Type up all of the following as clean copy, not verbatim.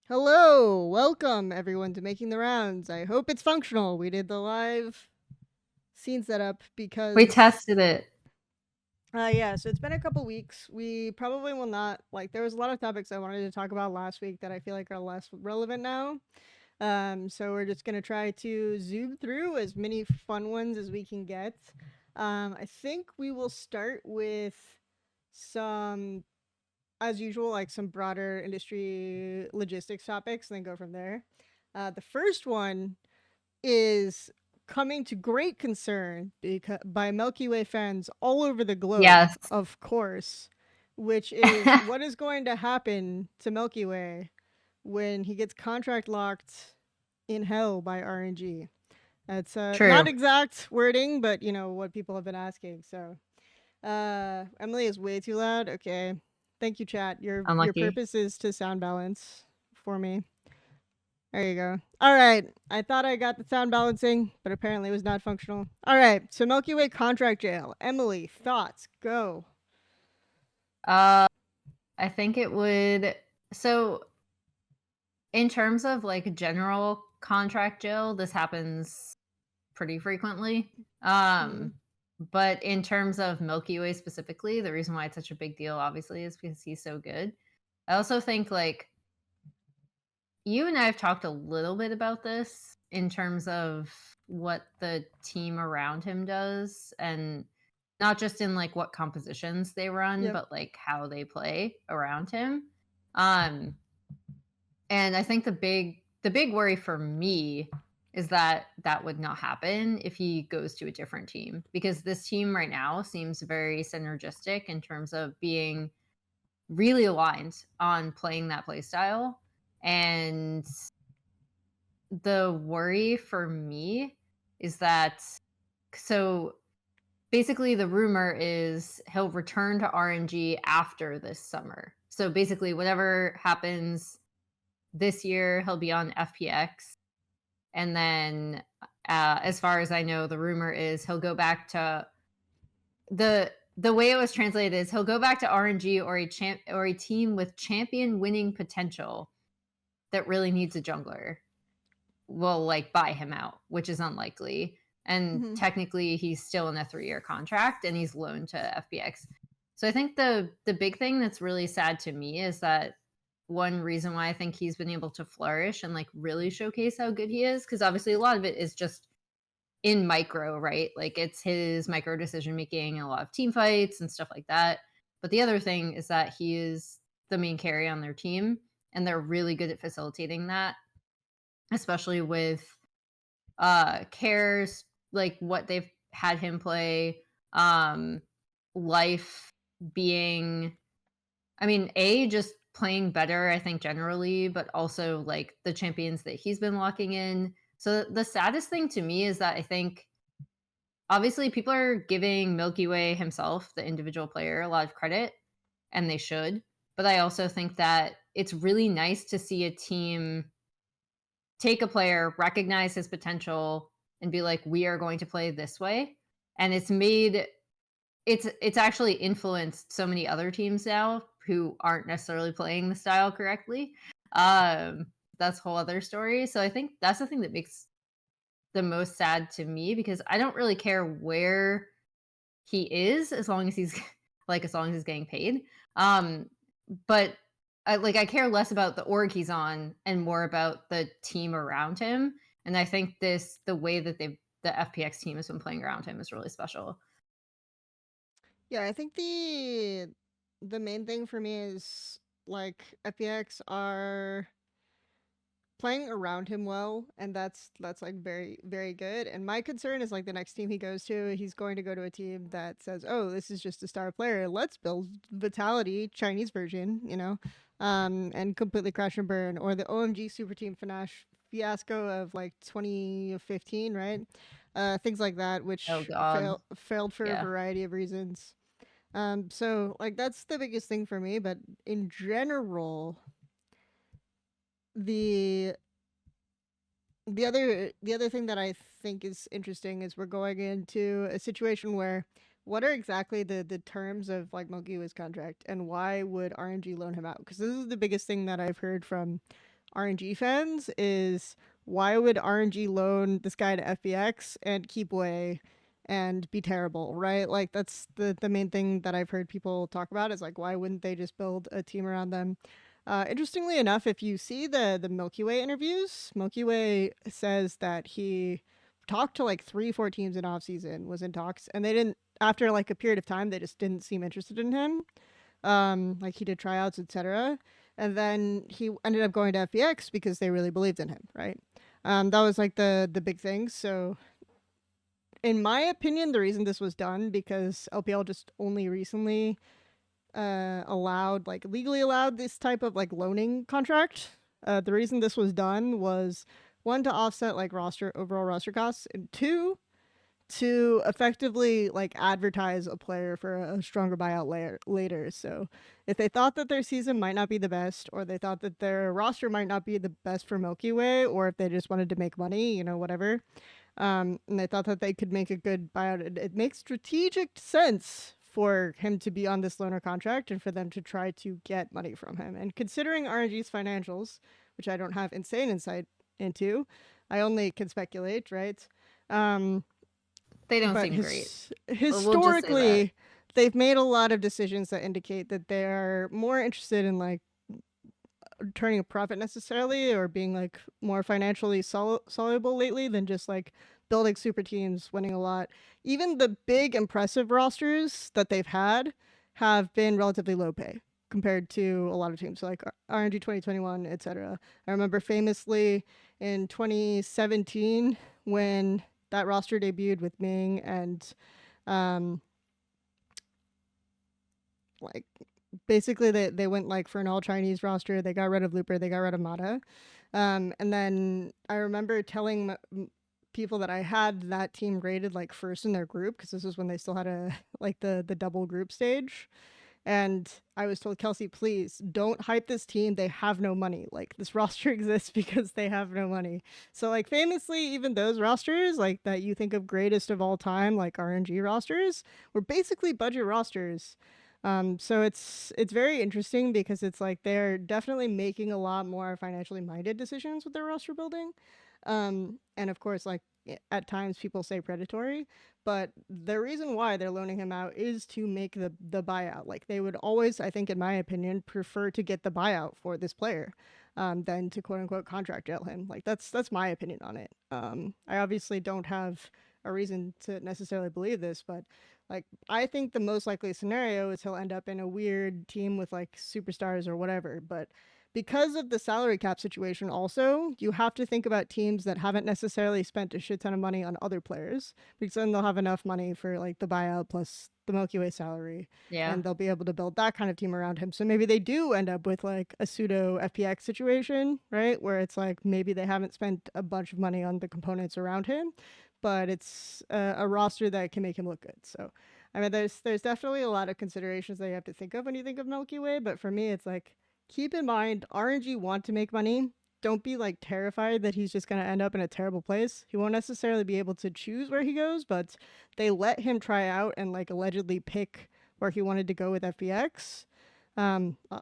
Hello, welcome everyone to Making the Rounds. I hope it's functional. We did the live scene setup We because tested it. so it's been a couple weeks. We probably will not there was a lot of topics I wanted to talk about last week that I feel like are less relevant now. So we're just gonna try to zoom through as many fun ones as we can get. I think we will start with some, as usual, like some broader industry logistics topics, and then go from there. The first one is coming to great concern by Milkyway fans all over the globe, Yes. of course, which is what is going to happen to Milkyway when he gets contract locked in hell by RNG. That's not True. exact wording, but you know what people have been asking. So, Emily is way too loud. Okay, thank you, chat. Your Unlucky. purpose is to sound balance for me. There you go. All right. I thought I got the sound balancing, but apparently it was not functional. All right. So Milky Way contract jail. Emily, thoughts? Go. Uh, I think it would. So, in terms of like general contract jail, this happens pretty frequently. Mm-hmm. But in terms of Milky Way specifically, the reason why it's such a big deal, obviously, is because he's so good. I also think like you and I have talked a little bit about this in terms of what the team around him does, and not just in like what compositions they run, Yep. but like how they play around him. Um and I think the big worry for me is that that would not happen if he goes to a different team, because this team right now seems very synergistic in terms of being really aligned on playing that play style. And the worry for me is that, so basically the rumor is he'll return to RNG after this summer. So basically whatever happens this year, he'll be on FPX. And then as far as I know, the rumor is he'll go back to the way it was translated is he'll go back to RNG or a team with champion winning potential that really needs a jungler will like buy him out, which is unlikely. And Mm-hmm. technically, he's still in a 3-year contract, and he's loaned to FPX. So I think the big thing that's really sad to me is that one reason why I think he's been able to flourish and like really showcase how good he is, because obviously a lot of it is just in micro, right? Like it's his micro decision making and a lot of team fights and stuff like that. But the other thing is that he is the main carry on their team, and they're really good at facilitating that, especially with cares, like what they've had him play, um life being, I mean, just playing better, I think, generally, but also like the champions that he's been locking in. So the saddest thing to me is that I think obviously people are giving Milky Way himself, the individual player, a lot of credit, and they should. But I also think that it's really nice to see a team take a player, recognize his potential, and be like, we are going to play this way. And it's actually influenced so many other teams now who aren't necessarily playing the style correctly. Um, that's a whole other story. So I think that's the thing that makes the most sad to me, because I don't really care where he is as long as he's like as long as he's getting paid. Um, but I care less about the org he's on and more about the team around him. And I think the way that the FPX team has been playing around him is really special. Yeah, I think the main thing for me is like FPX are playing around him well, and that's like very good. And my concern is like the next team he goes to, he's going to go to a team that says, "Oh, this is just a star player. Let's build Vitality Chinese version," and completely crash and burn, or the OMG Super Team fiasco of like 2015, right? Things like that, Oh which God. failed for a Yeah. variety of reasons. So like that's the biggest thing for me. But in general, the the other thing that I think is interesting is we're going into a situation where what are exactly the terms of like Mogiwa's contract, and why would RNG loan him out? Because this is the biggest thing that I've heard from RNG fans is, why would RNG loan this guy to FBX and keep away and be terrible, right? Like that's the main thing that I've heard people talk about is like, why wouldn't they just build a team around them? Interestingly enough, if you see the Milkyway interviews, Milkyway says that he talked to like 3-4 teams in off season, was in talks, and they didn't, after like a period of time, they just didn't seem interested in him. Like he did tryouts, etc. And then he ended up going to FBX because they really believed in him, right? That was like the big thing. So in my opinion, the reason this was done, because LPL just only recently allowed, like legally allowed, this type of like loaning contract. The reason this was done was, one, to offset like overall roster costs, and two, to effectively like advertise a player for a stronger buyout later. So if they thought that their season might not be the best, or they thought that their roster might not be the best for Milkyway, or if they just wanted to make money, whatever, and they thought that they could make a good buyout, it makes strategic sense for him to be on this loaner contract and for them to try to get money from him. And considering RNG's financials, which I don't have insane insight into, I only can speculate, right? They don't But seem great. historically, they've made a lot of decisions that indicate that they're more interested in like turning a profit necessarily, or being like more financially soluble lately, than just like building super teams, winning a lot. Even the big impressive rosters that they've had have been relatively low pay compared to a lot of teams, so like RNG 2021, etc. I remember famously in 2017 when that roster debuted with Ming and like basically they went like for an all Chinese roster. They got rid of Looper, they got rid of Mata. And then I remember telling people that I had that team rated like first in their group, because this was when they still had a like the double group stage. And I was told, Kelsey, please don't hype this team. They have no money. Like this roster exists because they have no money. So like famously, even those rosters like that you think of greatest of all time, like RNG rosters, were basically budget rosters. So it's very interesting because it's like they're definitely making a lot more financially minded decisions with their roster building. And of course, like at times people say predatory, but the reason why they're loaning him out is to make the buyout. Like they would always, I think, in my opinion, prefer to get the buyout for this player, than to quote unquote contract jail him. Like that's my opinion on it. I obviously don't have a reason to necessarily believe this, but like I think the most likely scenario is he'll end up in a weird team with like superstars or whatever. But because of the salary cap situation, also, you have to think about teams that haven't necessarily spent a shit ton of money on other players, because then they'll have enough money for like the buyout plus the Milky Way salary, Yeah. and they'll be able to build that kind of team around him. So maybe they do end up with like a pseudo FPX situation, right? Where it's like maybe they haven't spent a bunch of money on the components around him, but it's a roster that can make him look good. So, I mean, there's definitely a lot of considerations that you have to think of when you think of Milky Way. But for me, it's like, keep in mind, RNG want to make money. Don't be like terrified that he's just going to end up in a terrible place. He won't necessarily be able to choose where he goes, but they let him try out and like allegedly pick where he wanted to go with FBX. Um, uh,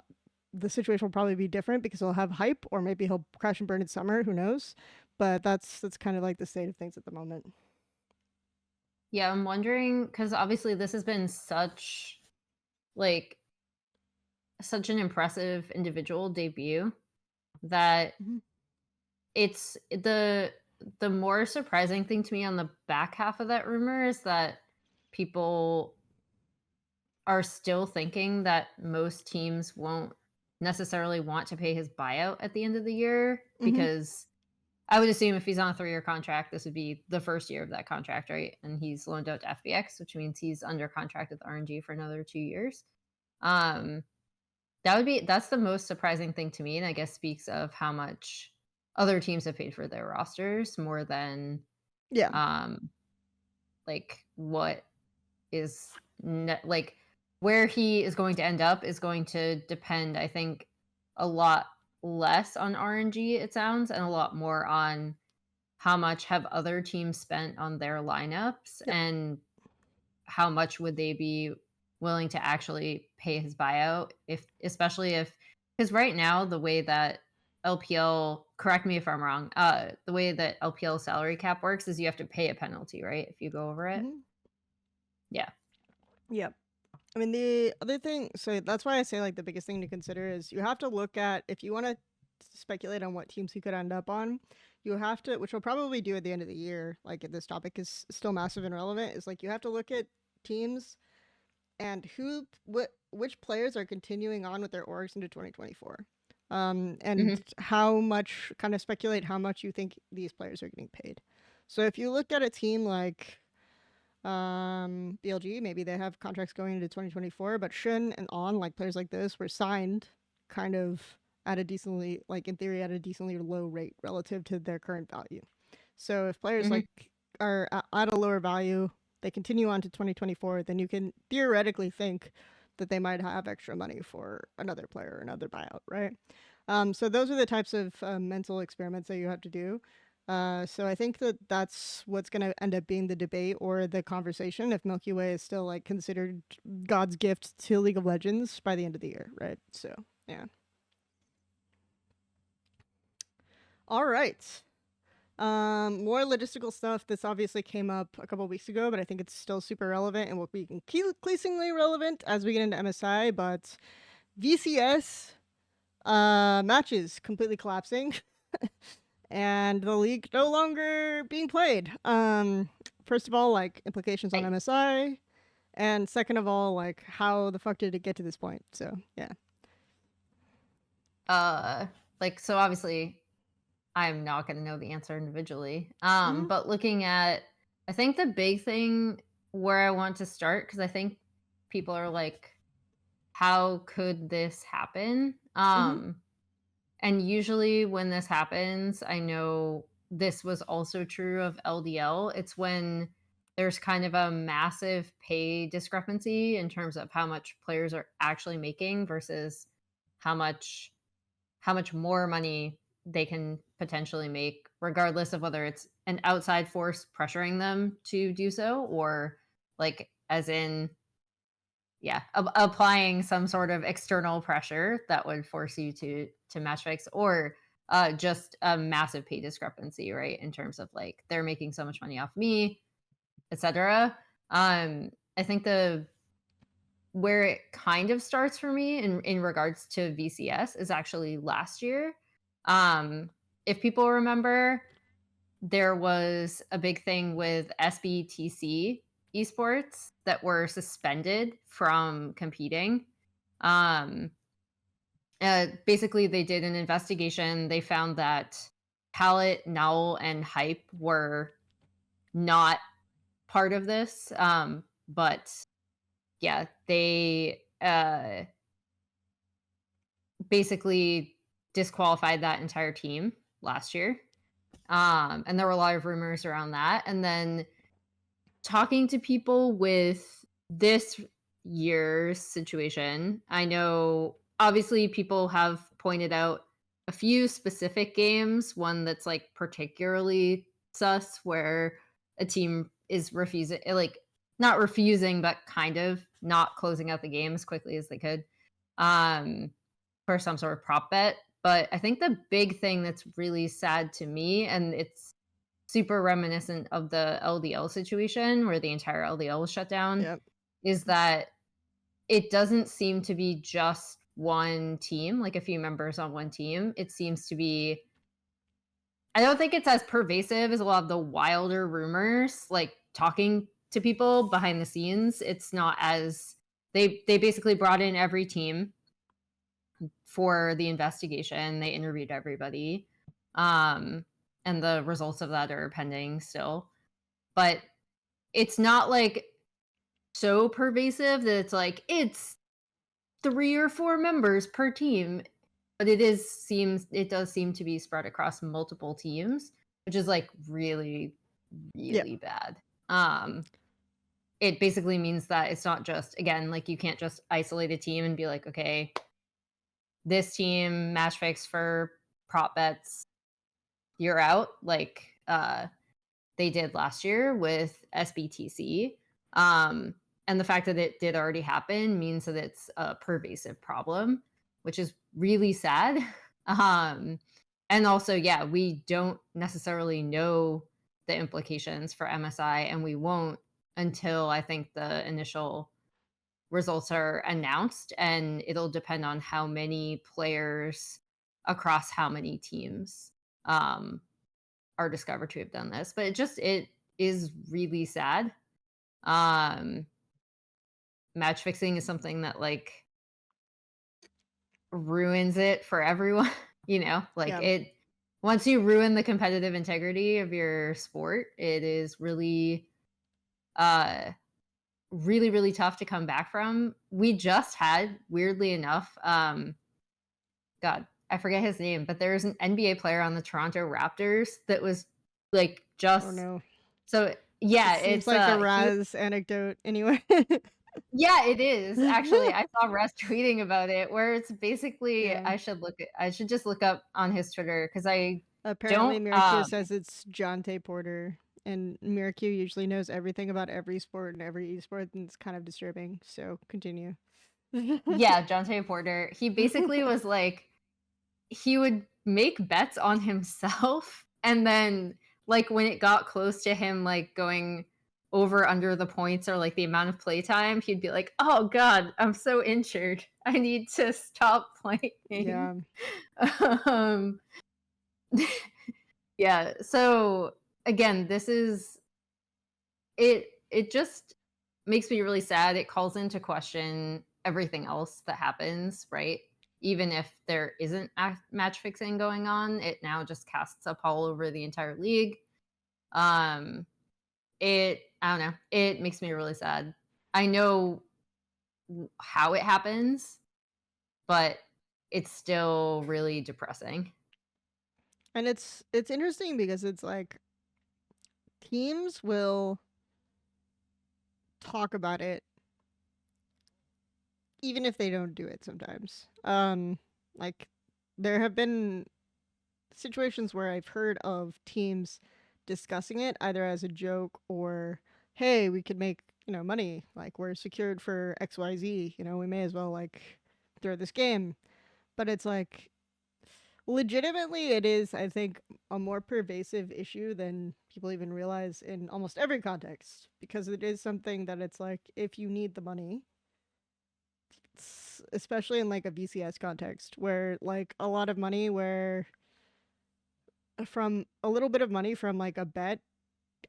the situation will probably be different because he'll have hype, or maybe he'll crash and burn in summer. Who knows? But that's kind of like the state of things at the moment. Yeah, I'm wondering, because obviously this has been such an impressive individual debut that Mhm. it's the more surprising thing to me on the back half of that rumor is that people are still thinking that most teams won't necessarily want to pay his buyout at the end of the year, Mhm. because I would assume if he's on a 3-year contract, this would be the first year of that contract, right? And he's loaned out to FBX, which means he's under contract with RNG for another 2 years. Um, that's the most surprising thing to me, and I guess speaks of how much other teams have paid for their rosters more than Yeah. um like what is like where he is going to end up is going to depend, I think, a lot less on RNG, it sounds, and a lot more on how much have other teams spent on their lineups, Yep. and how much would they be willing to actually pay his buyout, if especially if, because right now the way that LPL, correct me if I'm wrong, the way that LPL salary cap works is you have to pay a penalty, right? If you go over it. Mhm. Yeah. Yep. I mean, the other thing, so that's why I say like the biggest thing to consider is you have to look at if you want to speculate on what teams he could end up on, you have to, which we'll probably do at the end of the year. Like if this topic is still massive and relevant, is like you have to look at teams and which players are continuing on with their orgs into 2024. And Hmm. how much kind of speculate how much you think these players are getting paid. So if you look at a team like BLG, maybe they have contracts going into 2024, but Shun and On, like players like this, were signed kind of at a decently, like in theory, at a decently low rate relative to their current value. So if players Hmm. like are at a lower value, they continue on to 2024, then you can theoretically think that they might have extra money for another player, another buyout, right? So those are the types of mental experiments that you have to do. So I think that that's what's going to end up being the debate or the conversation if Milkyway is still like considered God's gift to League of Legends by the end of the year, right? So yeah. All right. More logistical stuff. This obviously came up a couple weeks ago, but I think it's still super relevant and will be increasingly relevant as we get into MSI. But VCS matches completely collapsing. And the league no longer being played. First of all, like implications on I, MSI, and second of all, like how the fuck did it get to this point? So yeah. like, so obviously I'm not going to know the answer individually. Mm-hmm. But looking at, I think the big thing where I want to start, because I think people are like, how could this happen? Mm-hmm. And usually when this happens, I know this was also true of LDL. It's when there's kind of a massive pay discrepancy in terms of how much players are actually making versus how much how much more money they can potentially make, regardless of whether it's an outside force pressuring them to do so, or like as in, yeah, applying some sort of external pressure that would force you to match fix, or just a massive pay discrepancy, right? In terms of like they're making so much money off me, etc. I think the where it kind of starts for me in regards to VCS is actually last year. Um, if people remember, there was a big thing with SBTC esports that were suspended from competing. Um, Basically, they did an investigation. They found that Palette, Nowl, and Hype were not part of this. But yeah, they basically disqualified that entire team last year. And there were a lot of rumors around that. And then talking to people with this year's situation, I know obviously people have pointed out a few specific games, one that's like particularly sus where a team is refusing, like not refusing, but kind of not closing out the game as quickly as they could. Um, for some sort of prop bet. But I think the big thing that's really sad to me, and it's super reminiscent of the LDL situation where the entire LDL was shut down, Yep. is that it doesn't seem to be just one team, like a few members on one team. It seems to be, I don't think it's as pervasive as a lot of the wilder rumors, like talking to people behind the scenes. It's not as, they basically brought in every team for the investigation. They interviewed everybody. Um, and the results of that are pending still. But it's not like so pervasive that it's like it's 3 or 4 members per team. But it does seem to be spread across multiple teams, which is like really, Yeah. really bad. It basically means that it's not just, again, like you can't just isolate a team and be like, okay, this team match fix for prop bets, you're out, like they did last year with SBTC. And the fact that it did already happen means that it's a pervasive problem, which is really sad. um And also, yeah, we don't necessarily know the implications for MSI, and we won't until I think the initial results are announced, and it'll depend on how many players across how many teams um, are discovered to have done this. But it is really sad. Um, Match fixing is something that like ruins it for everyone, like Yeah. it once you ruin the competitive integrity of your sport, it is really uh really really tough to come back from. We just had, weirdly enough, god, I forget his name, but there's an NBA player on the Toronto Raptors that was like Oh just no. so It yeah, seems it's like a he Raz anecdote anyway. yeah, it is. Actually, I saw Russ tweeting about it where it's basically Yeah. I should just look up on his Twitter because I Apparently, don't Miracu says it's Jonte Porter, and Miracu usually knows everything about every sport and every esport, and it's kind of disturbing. So continue. yeah, Jonte Porter. He basically was like he would make bets on himself and then like when it got close to him like going over under the points or like the amount of playtime, he'd be like, "Oh god, I'm so injured. I need to stop playing." Yeah. um yeah, so again, this is it just makes me really sad. It calls into question everything else that happens, right? Even if there isn't match fixing going on, it now just casts a pall over the entire league. Um, I don't know. It makes me really sad. I know how it happens, but it's still really depressing. And it's interesting because it's like teams will talk about it even if they don't do it sometimes. Like there have been situations where I've heard of teams discussing it either as a joke or hey, we could make, money, like we're secured for XYZ, we may as well like throw this game. But it's like legitimately it is, I think, a more pervasive issue than people even realize in almost every context because it is something that it's like if you need the money, especially in like a VCS context where like a lot of money where from a little bit of money from like a bet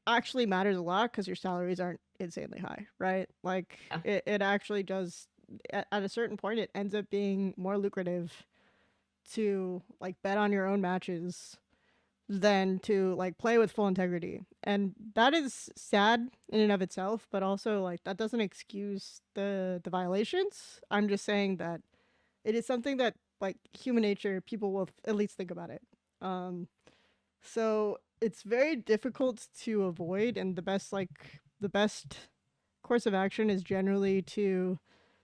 actually matters a lot because your salaries aren't insanely high, right? Like Yeah. it actually does at a certain point it ends up being more lucrative to like bet on your own matches than to like play with full integrity. And that is sad in and of itself, but also like that doesn't excuse the violations. I'm just saying that it is something that like human nature people will at least think about it. Um so it's very difficult to avoid, and the best course of action is generally to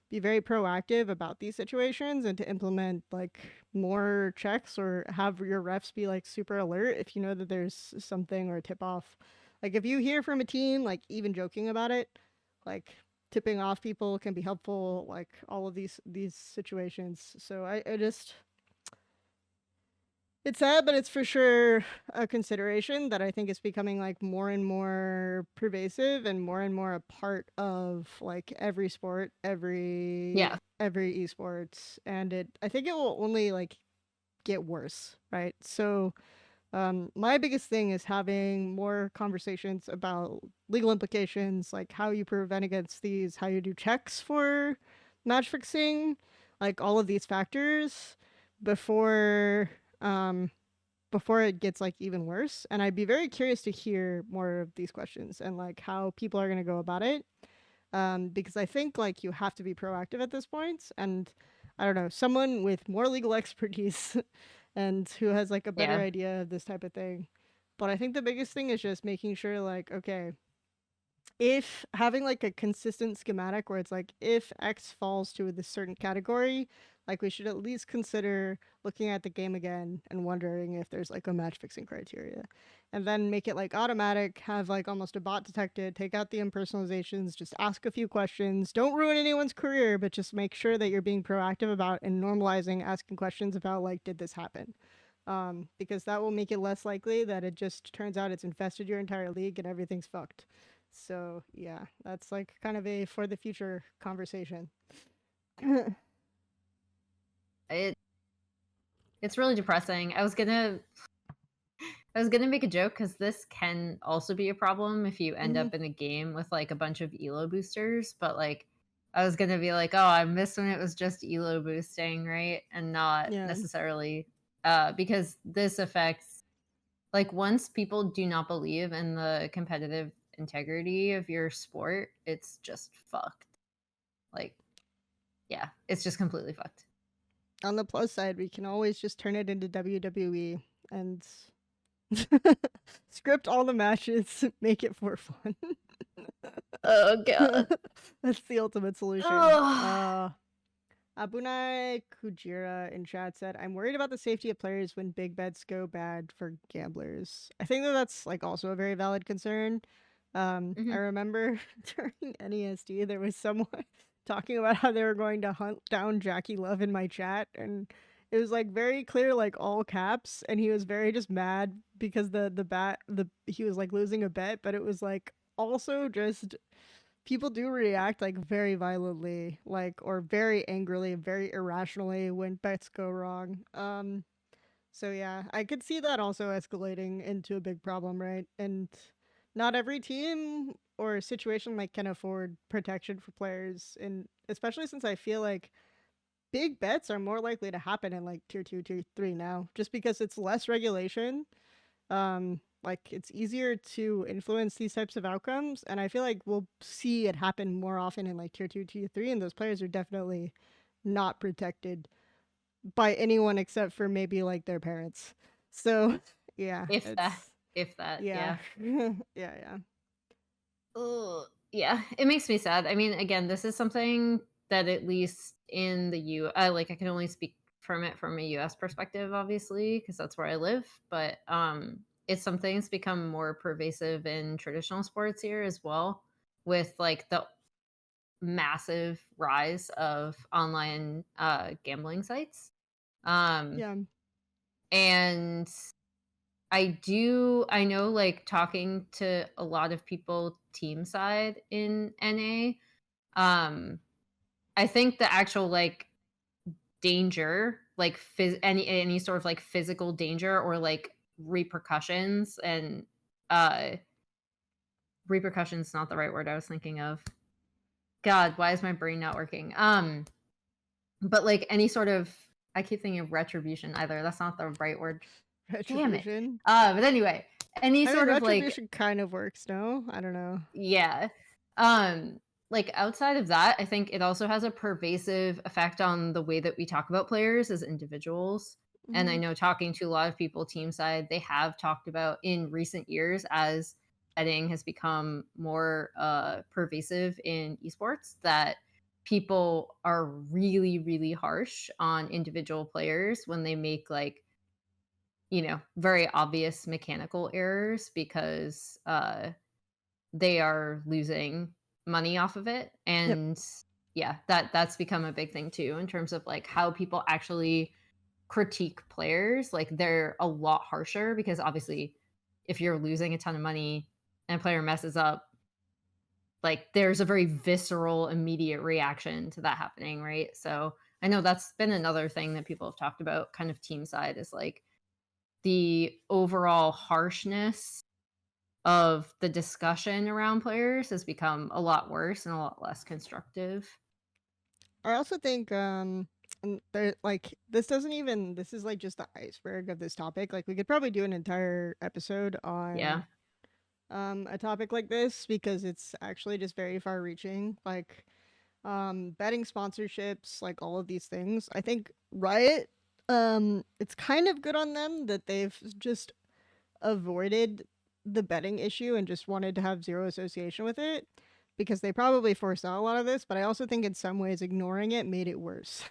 be very proactive about these situations and to implement like more checks or have your refs be like super alert if you know that there's something or a tip off. Like if you hear from a team like even joking about it, like tipping off people can be helpful, like all of these situations. So I just it's sad, but it's for sure a consideration that I think is becoming like more and more pervasive and more a part of like every sport, Yeah. every esports, and it I think it will only like get worse, right? So my biggest thing is having more conversations about legal implications, like how you prevent against these, how you do checks for match fixing, like all of these factors before um, before it gets like even worse. And I'd be very curious to hear more of these questions and like how people are going to go about it. Because I think like you have to be proactive at this point. And I don't know, someone with more legal expertise and who has like a better Yeah. idea of this type of thing. But I think the biggest thing is just making sure like, okay, if having like a consistent schematic where it's like if X falls to this certain category, like we should at least consider looking at the game again and wondering if there's like a match fixing criteria. And then make it like automatic, have like almost a bot detected, take out the impersonalizations, just ask a few questions. Don't ruin anyone's career, but just make sure that you're being proactive about and normalizing asking questions about like, did this happen? because that will make it less likely that it just turns out it's infested your entire league and everything's fucked. So yeah, that's like kind of a for the future conversation. It it's really depressing. I was gonna make a joke because this can also be a problem if you end Hmm. up in a game with like a bunch of elo boosters, but like I was gonna be like, oh, I miss when it was just elo boosting, right? And not Yeah. necessarily because this affects like once people do not believe in the competitive integrity of your sport, it's just fucked. Like, yeah, it's just completely fucked. On the plus side, we can always just turn it into WWE and script all the matches, make it for fun. Oh god. That's the ultimate solution. Oh. Abunai Kujira in chat said, "I'm worried about the safety of players when big bets go bad for gamblers." I think that that's like also a very valid concern. I Mhm. remember during NESD there was someone talking about how they were going to hunt down Jackie Love in my chat, and it was like very clear, like all caps, and he was very just mad because the he was like losing a bet, but it was like also just people do react like very violently, like or very angrily, very irrationally when bets go wrong. So yeah, I could see that also escalating into a big problem, right? And not every team or situation like can afford protection for players, and especially since I feel like big bets are more likely to happen in like tier 2, tier 3 now, just because it's less regulation, like it's easier to influence these types of outcomes, and I feel like we'll see it happen more often in like tier 2, tier 3, and those players are definitely not protected by anyone except for maybe like their parents. So yeah, If that, it's if that, yeah. yeah. Yeah, yeah. Ugh. Yeah, it makes me sad. I mean, again, this is something that at least in the like I can only speak from it from a US perspective, obviously, because that's where I live. But it's something that's become more pervasive in traditional sports here as well, with like the massive rise of online gambling sites. Um, Yeah. and I know like talking to a lot of people team side in NA, um, I think the actual like danger, like any sort of like physical danger or like repercussions and uh repercussions not the right word I was thinking of. God, why is my brain not working? But like any sort of I keep thinking of retribution either. That's not the right word. Damn it. Retribution. But anyway, any I mean, sort of like retribution kind of works, no? I don't know. yeah. Um, like outside of that, I think it also has a pervasive effect on the way that we talk about players as individuals. And I Hmm. know talking to a lot of people team side, they have talked about in recent years as betting has become more pervasive in esports that people are really, really harsh on individual players when they make like, very obvious mechanical errors because they are losing money off of it. Yep. And yeah, that's become a big thing too in terms of like how people actually critique players. Like they're a lot harsher because obviously if you're losing a ton of money and a player messes up, like there's a very visceral immediate reaction to that happening, right? So I know that's been another thing that people have talked about kind of team side is like the overall harshness of the discussion around players has become a lot worse and a lot less constructive. I also think and there like this doesn't even this is like just the iceberg of this topic. Like we could probably do an entire episode Yeah. on a topic like this because it's actually just very far reaching. Like betting sponsorships, like all of these things. I think Riot it's kind of good on them that they've just avoided the betting issue and just wanted to have zero association with it because they probably foresaw a lot of this, but I also think in some ways ignoring it made it worse.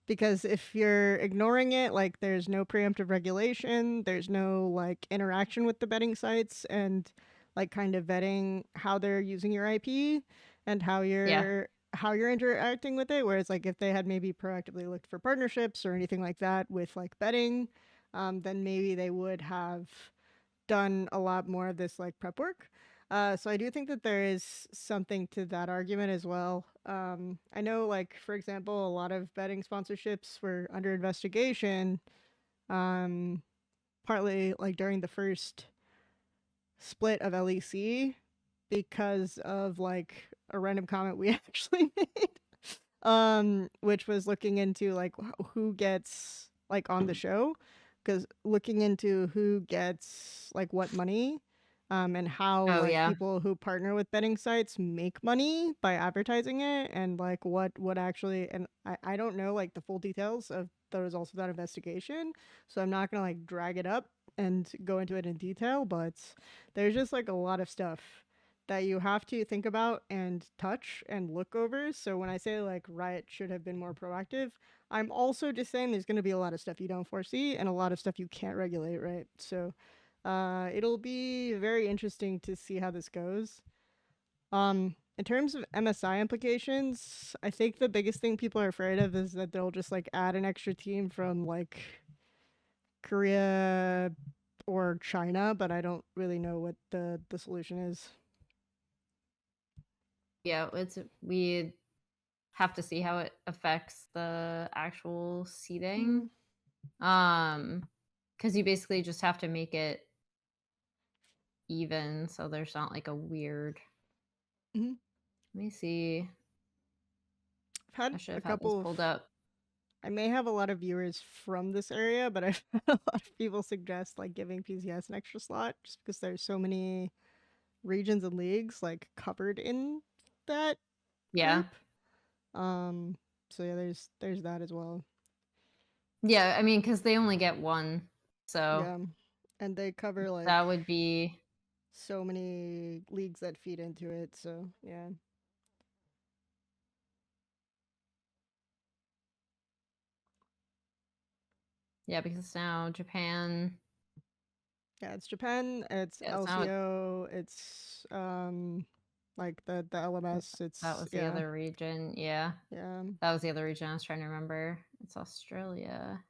Because if you're ignoring it, like there's no preemptive regulation, there's no like interaction with the betting sites and like kind of vetting how they're using your IP and Yeah. how you're interacting with it. Whereas like if they had maybe proactively looked for partnerships or anything like that with like betting, then maybe they would have done a lot more of this like prep work. So I do think that there is something to that argument as well. I know, like for example, a lot of betting sponsorships were under investigation, um, partly like during the first split of LEC because of like a random comment we actually made, which was looking into like who gets like on the show, because looking into who gets like what money, and how Oh like yeah. people who partner with betting sites make money by advertising it, and like what actually, and I don't know like the full details of the results of that investigation, so I'm not gonna like drag it up and go into it in detail, but there's just like a lot of stuff that you have to think about and touch and look over. So when I say like Riot should have been more proactive, I'm also just saying there's going to be a lot of stuff you don't foresee and a lot of stuff you can't regulate, right? So it'll be very interesting to see how this goes. In terms of MSI implications, I think the biggest thing people are afraid of is that they'll just like add an extra team from like Korea or China, but I don't really know what the solution is. Yeah, we have to see how it affects the actual seating. Because you basically just have to make it even, so there's not like a weird. Mm-hmm. Let me see. I've had I should a have had this couple of. pulled up. I may have a lot of viewers from this area, but I've had a lot of people suggest like giving PCS an extra slot just because there's so many regions and leagues like covered in that Yeah. group. Um. So yeah, there's that as well. Yeah, I mean, because they only get one, so Yeah, and they cover like that would be. so many leagues that feed into it. So yeah. Yeah, because now Japan. Yeah, it's Japan, it's Yes, now LCO, it's like the LMS, that it's was the yeah. other region. Yeah, Yeah. that was the other region I was trying to remember. It's Australia.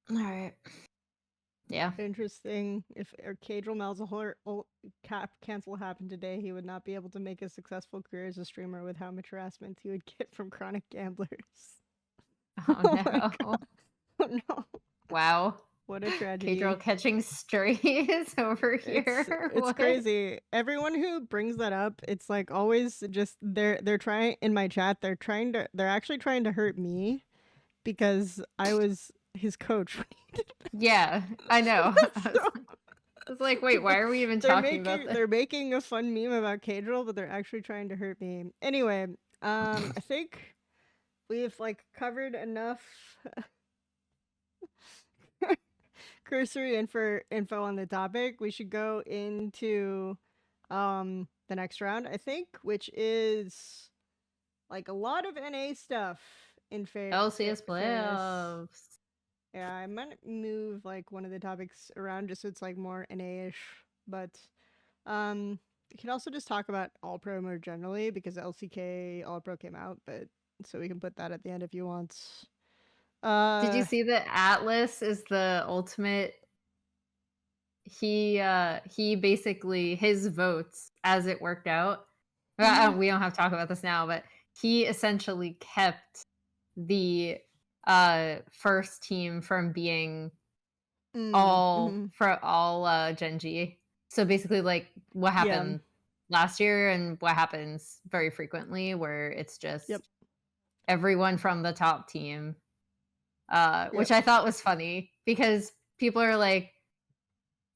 All right. Yeah. Interesting. If Cadril Malzahor cap cancel happened today, he would not be able to make a successful career as a streamer with how much harassment he would get from chronic gamblers. Oh Oh my no. god. Oh no. Wow. What a K-Drill tragedy. catching strays over It's here. it's What? crazy. Everyone who brings that up, it's like always just they're trying in my chat, they're actually trying to hurt me because I was his coach when he did that. Yeah, I know. So I was like, wait, why are we even they're talking about making this? they're making a fun meme about Cadril, but they're actually trying to hurt me. Anyway, I think we've like covered enough cursory info on the topic. We should go into the next round, I think, which is like a lot of NA stuff in LCS fairness. playoffs. Yeah, I might move like one of the topics around just so it's like more NA-ish, but we can also just talk about All Pro more generally because LCK All Pro came out, but so we can put that at the end if you want. Did you see that Atlas is the ultimate? He basically his votes as it worked out. We don't have to talk about this now, but he essentially kept the first team from being all for all Genji. So basically like what happened last year and what happens very frequently where it's just everyone from the top team. Which I thought was funny because people are like,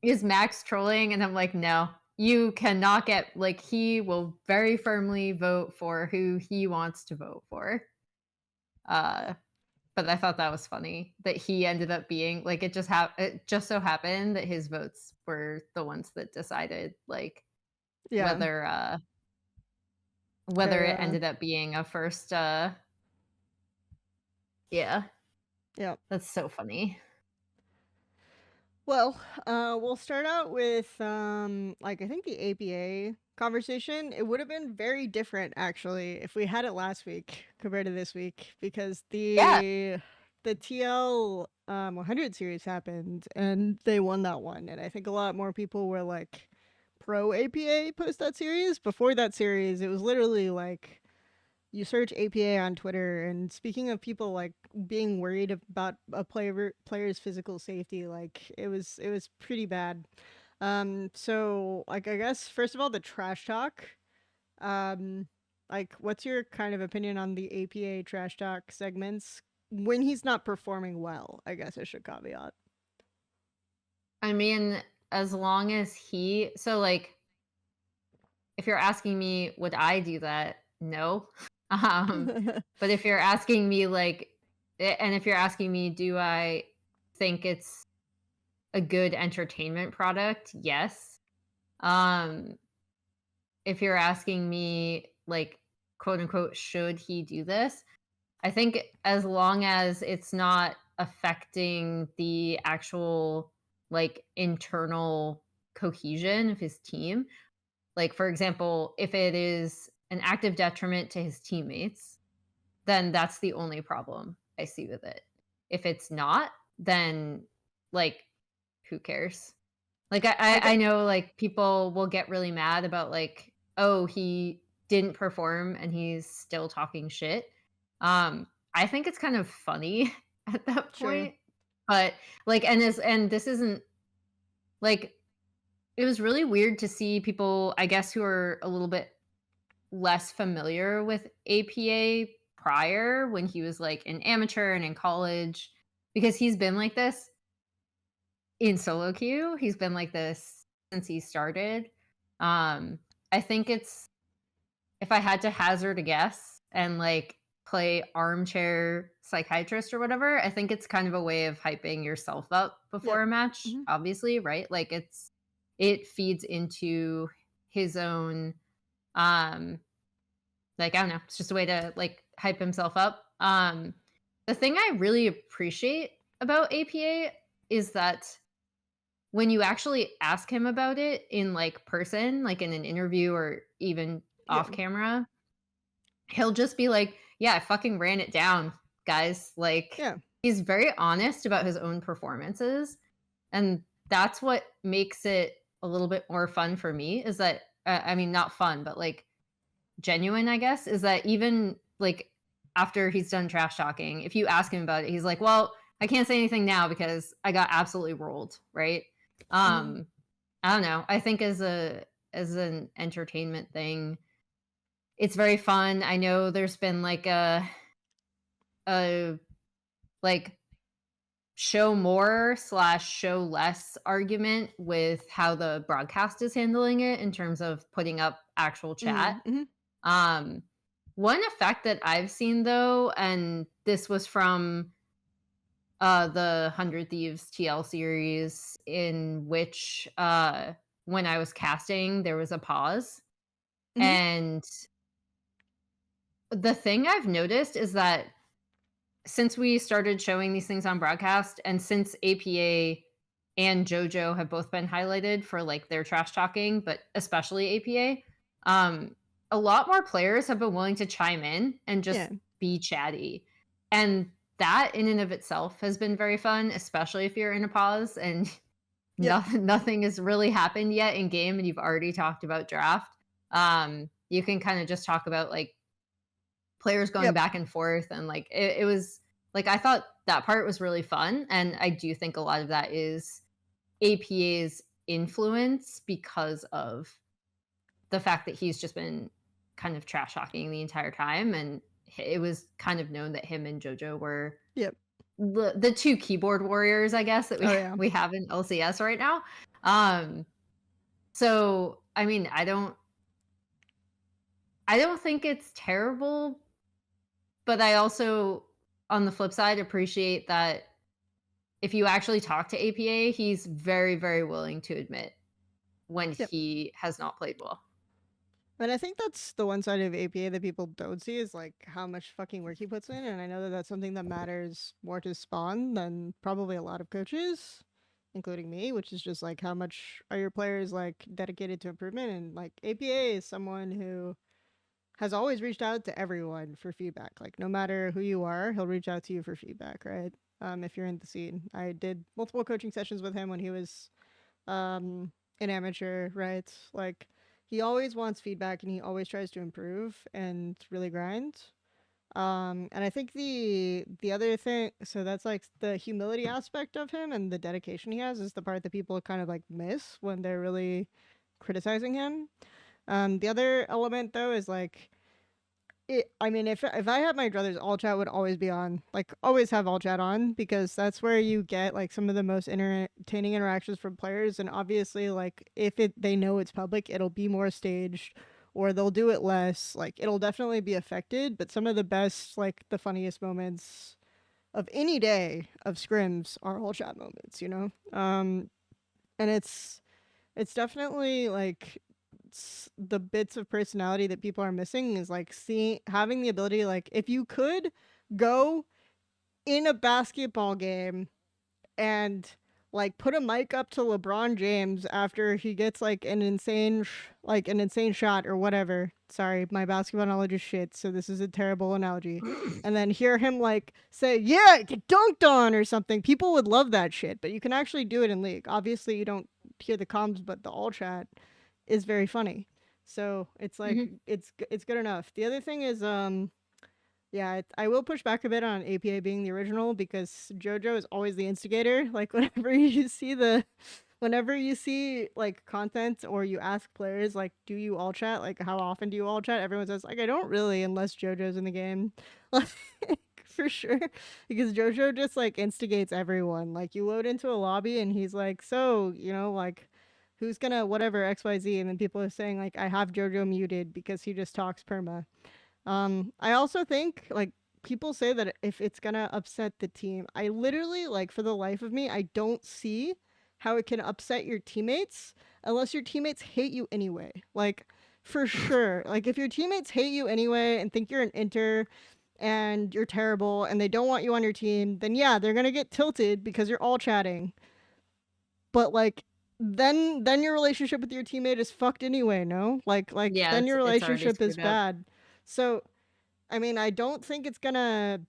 is Max trolling? And I'm like, no, you cannot get, like, he will very firmly vote for who he wants to vote for. But I thought that was funny that he ended up being like, it just so happened that his votes were the ones that decided like whether it ended up being a first yeah. That's so funny. Well, we'll start out with like I think the APA conversation, it would have been very different actually if we had it last week compared to this week because Yeah. the TL 100 series happened and they won that one, and I think a lot more people were like pro APA post that series. Before that series, it was literally like you search APA on Twitter, and speaking of people like being worried about a player's physical safety, like it was pretty bad. So like I guess first of all the trash talk. Um, like what's your kind of opinion on the APA trash talk segments when he's not performing well? I guess I should caveat. I mean, as long as so like if you're asking me would I do that? No. Um but if you're asking me like and if you're asking me do I think it's a good entertainment product? Yes. Um if you're asking me like quote unquote should he do this? I think as long as it's not affecting the actual like internal cohesion of his team. Like for example, if it is an active detriment to his teammates, then that's the only problem I see with it. If it's not, then like who cares? Like I get I know like people will get really mad about like, oh, he didn't perform and he's still talking shit. I think it's kind of funny at that sure. point. But like and this isn't like it was really weird to see people, I guess, who are a little bit less familiar with APA prior when he was like an amateur and in college because he's been like this in solo queue. He's been like this since he started. I think it's if I had to hazard a guess and like play armchair psychiatrist or whatever, I think it's kind of a way of hyping yourself up Yep. before a match, Hmm. obviously, right? Like it feeds into his own um like I don't know, it's just a way to like hype himself up. The thing I really appreciate about APA is that when you actually ask him about it in like person, like in an interview or even Yeah. off camera, he'll just be like, "Yeah, I fucking ran it down, guys." Like Yeah. he's very honest about his own performances, and that's what makes it a little bit more fun for me is that I mean not fun, but like genuine, I guess, is that even like after he's done trash talking, if you ask him about it, he's like, "Well, I can't say anything now because I got absolutely rolled." Right? Hmm. Um, I don't know. I think as an entertainment thing, it's very fun. I know there's been like a like show more slash show less argument with how the broadcast is handling it in terms of putting up actual chat. Hmm. Um, one effect that I've seen though, and this was from the 100 Thieves TL series, in which when I was casting, there was a pause. Hmm. And the thing I've noticed is that since we started showing these things on broadcast, and since APA and Jojo have both been highlighted for like their trash talking, but especially APA, a lot more players have been willing to chime in and Yeah. just be chatty. And that in and of itself has been very fun, especially if you're in a pause and Yep. nothing has really happened yet in game and you've already talked about draft. You can kind of just talk about like players going Yep. back and forth and like it was like I thought that part was really fun, and I do think a lot of that is APA's influence because of the fact that he's just been kind of trash talking the entire time, and it was kind of known that him and Jojo were Yep. the two keyboard warriors, I guess, that we Oh yeah. we have in LCS right now. Um so I mean, I don't think it's terrible, but I also, on the flip side, appreciate that if you actually talk to APA, he's very, very willing to admit when Yep. he has not played well. And I think that's the one side of APA that people don't see is like how much fucking work he puts in, and I know that that's something that matters more to Spawn than probably a lot of coaches. including me, which is just like how much are your players like dedicated to improvement. And like APA is someone who has always reached out to everyone for feedback. Like no matter who you are, he'll reach out to you for feedback, right? If you're in the scene, I did multiple coaching sessions with him when he was an amateur, right? Like he always wants feedback and he always tries to improve and really grind. And I think the other thing, so that's like the humility aspect of him and the dedication he has is the part that people kind of like miss when they're really criticizing him. The other element though is like I mean, if I had my druthers, all chat would always be on. Like, always have all chat on because that's where you get like some of the most entertaining interactions from players. And obviously, like if they know it's public, it'll be more staged, or they'll do it less. Like, it'll definitely be affected. But some of the best, like the funniest moments of any day of scrims are all chat moments. And it's definitely like the bits of personality that people are missing is like having the ability, like if you could go in a basketball game and like put a mic up to LeBron James after he gets like an insane shot or whatever. Sorry, my basketball knowledge is shit, so this is a terrible analogy. And then hear him like say, "Yeah, get dunked on" or something. People would love that shit, but you can actually do it in League. Obviously, you don't hear the comms, but the all chat is very funny. So it's like Mhm. it's good enough. The other thing is yeah, I will push back a bit on APA being the original because Jojo is always the instigator. Like whenever you see like content or you ask players like, do you all chat? Like, how often do you all chat? Everyone says like, I don't really unless Jojo's in the game. Like for sure, because Jojo just like instigates everyone. Like you load into a lobby and he's like, so like. Who's gonna whatever XYZ, and then people are saying like I have Jojo muted because he just talks perma. I also think like people say that if it's gonna upset the team, I literally like for the life of me, I don't see how it can upset your teammates unless your teammates hate you anyway. Like for sure. Like if your teammates hate you anyway and think you're an inter and you're terrible and they don't want you on your team, then yeah, they're gonna get tilted because you're all chatting. But like then your relationship with your teammate is fucked anyway, no? Like Yeah, then your it's already relationship is screwed up. bad. So I mean, I don't think it's gonna.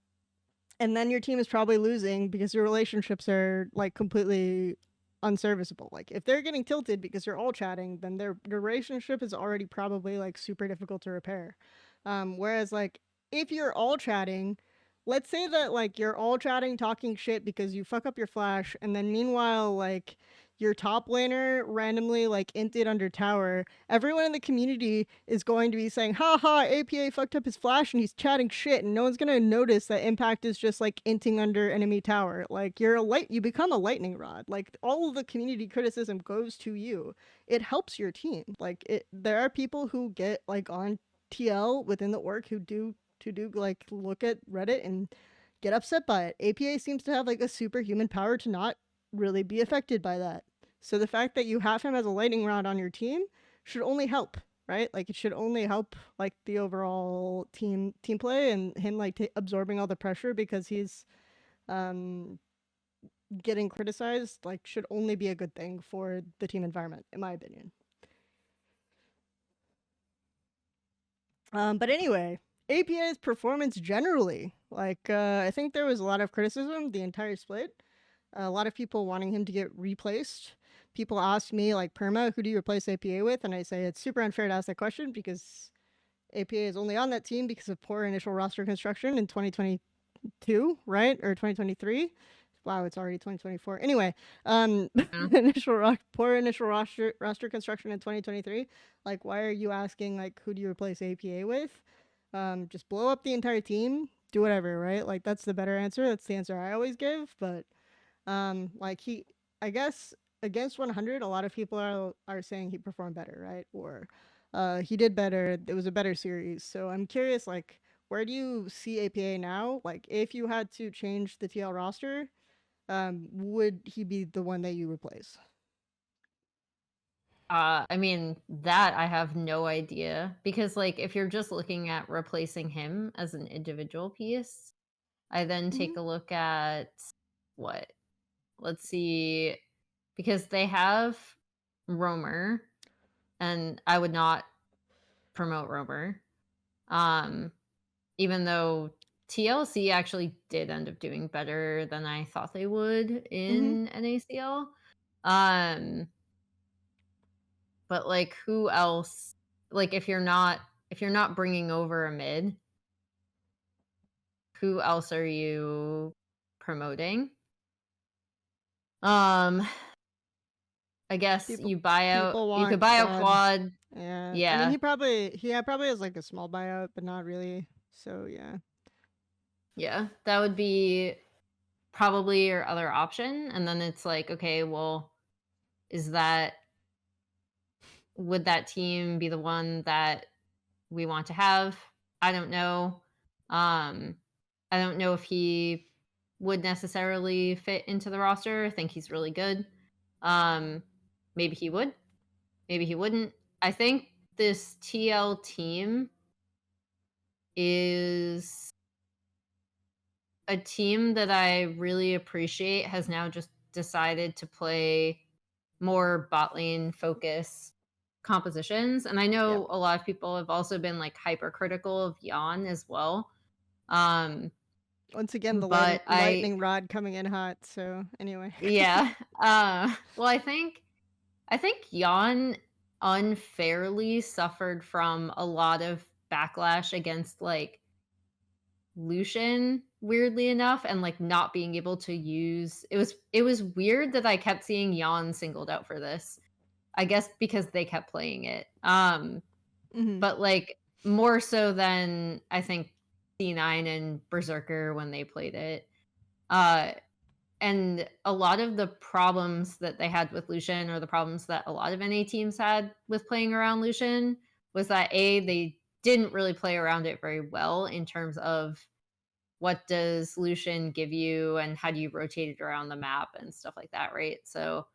And then your team is probably losing because your relationships are like completely unserviceable. Like if they're getting tilted because you're all chatting, then their relationship is already probably like super difficult to repair. Whereas like if you're all chatting, let's say that like you're all chatting talking shit because you fuck up your flash, and then meanwhile like your top laner randomly like inted under tower, everyone in the community is going to be saying, "Ha ha, APA fucked up his flash and he's chatting shit," and no one's gonna notice that Impact is just like inting under enemy tower. Like you become a lightning rod. Like all of the community criticism goes to you. It helps your team. There are people who get like on TL within the org who do like look at Reddit and get upset by it. APA seems to have like a superhuman power to not really be affected by that. So the fact that you have him as a lightning rod on your team should only help, right? Like it should only help like the overall team play and him like absorbing all the pressure because he's um getting criticized like should only be a good thing for the team environment in my opinion. But anyway, APA's performance generally, like I think there was a lot of criticism the entire split. A lot of people wanting him to get replaced. People ask me like perma, who do you replace APA with? And I say it's super unfair to ask that question because APA is only on that team because of poor initial roster construction in 2022, right? Or 2023. Wow, it's already 2024. Anyway, Yeah. poor initial roster construction in 2023. Like, why are you asking like who do you replace APA with? Just blow up the entire team. Do whatever, right? Like that's the better answer. That's the answer I always give. But like I guess against 100, a lot of people are saying he performed better, right? Or he did better. It was a better series. So I'm curious, like, where do you see APA now? Like, if you had to change the TL roster, would he be the one that you replace? I mean, that I have no idea because, like, if you're just looking at replacing him as an individual piece, I then Mm-hmm. take a look at what? Let's see. because they have Roamer, and I would not promote Roamer. Even though TLC actually did end up doing better than I thought they would Mm-hmm. in NACL. Um, but like who else? Like if you're not bringing over a mid, who else are you promoting? Um, I guess People you buy out. people You could want buy out quad. Quad. Yeah. I mean Yeah, he probably has like a small buyout, but not really. So yeah. yeah, that would be probably your other option. And then it's like, okay, well, is that would that team be the one that we want to have? I don't know. Um, I don't know if he would necessarily fit into the roster. I think he's really good. Um, maybe he would, maybe he wouldn't. I think this TL team is a team that I really appreciate has now just decided to play more bot lane focus compositions. And I Yep. know a lot of people have also been like hypercritical of Yon as well. Um, Once again, the but lightning rod coming in hot. So anyway. yeah. Well, I think Yon unfairly suffered from a lot of backlash against like Lucian, weirdly enough, and like not being able to use it was weird that I kept seeing Yon singled out for this. I guess because they kept playing it. Mm-hmm. But like more so than I think C9 and Berserker when they played it. Uh and a lot of the problems that they had with Lucian, or the problems that a lot of NA teams had with playing around Lucian, was that they didn't really play around it very well in terms of what does Lucian give you and how do you rotate it around the map and stuff like that, right? So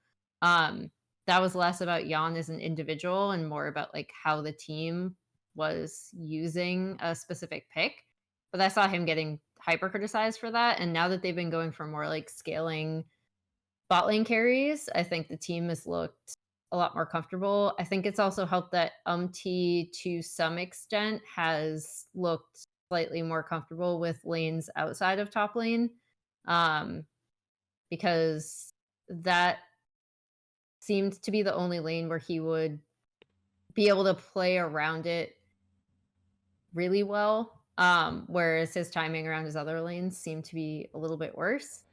that was less about Jan as an individual and more about like how the team was using a specific pick. But I saw him getting hyper criticized for that. And now that they've been going for more like scaling bot lane carries, I think the team has looked a lot more comfortable. I think it's also helped that to some extent has looked slightly more comfortable with lanes outside of top lane, um, because that seemed to be the only lane where he would be able to play around it really well. Whereas his timing around his other lanes seemed to be a little bit worse.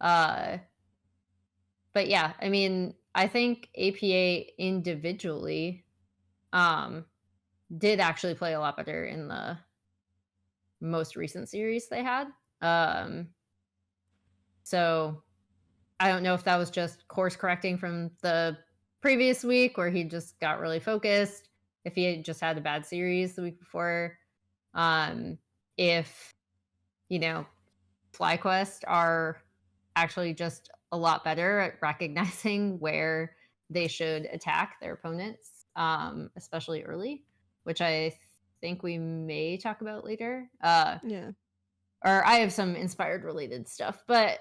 Uh, but yeah, I mean, I think APA individually um, did actually play a lot better in the most recent series they had. Um, so I don't know if that was just course correcting from the previous week where he just got really focused, if he had just had a bad series the week before, if, you know, FlyQuest are actually just a lot better at recognizing where they should attack their opponents, especially early, which I think we may talk about later. Yeah. Or I have some inspired related stuff, but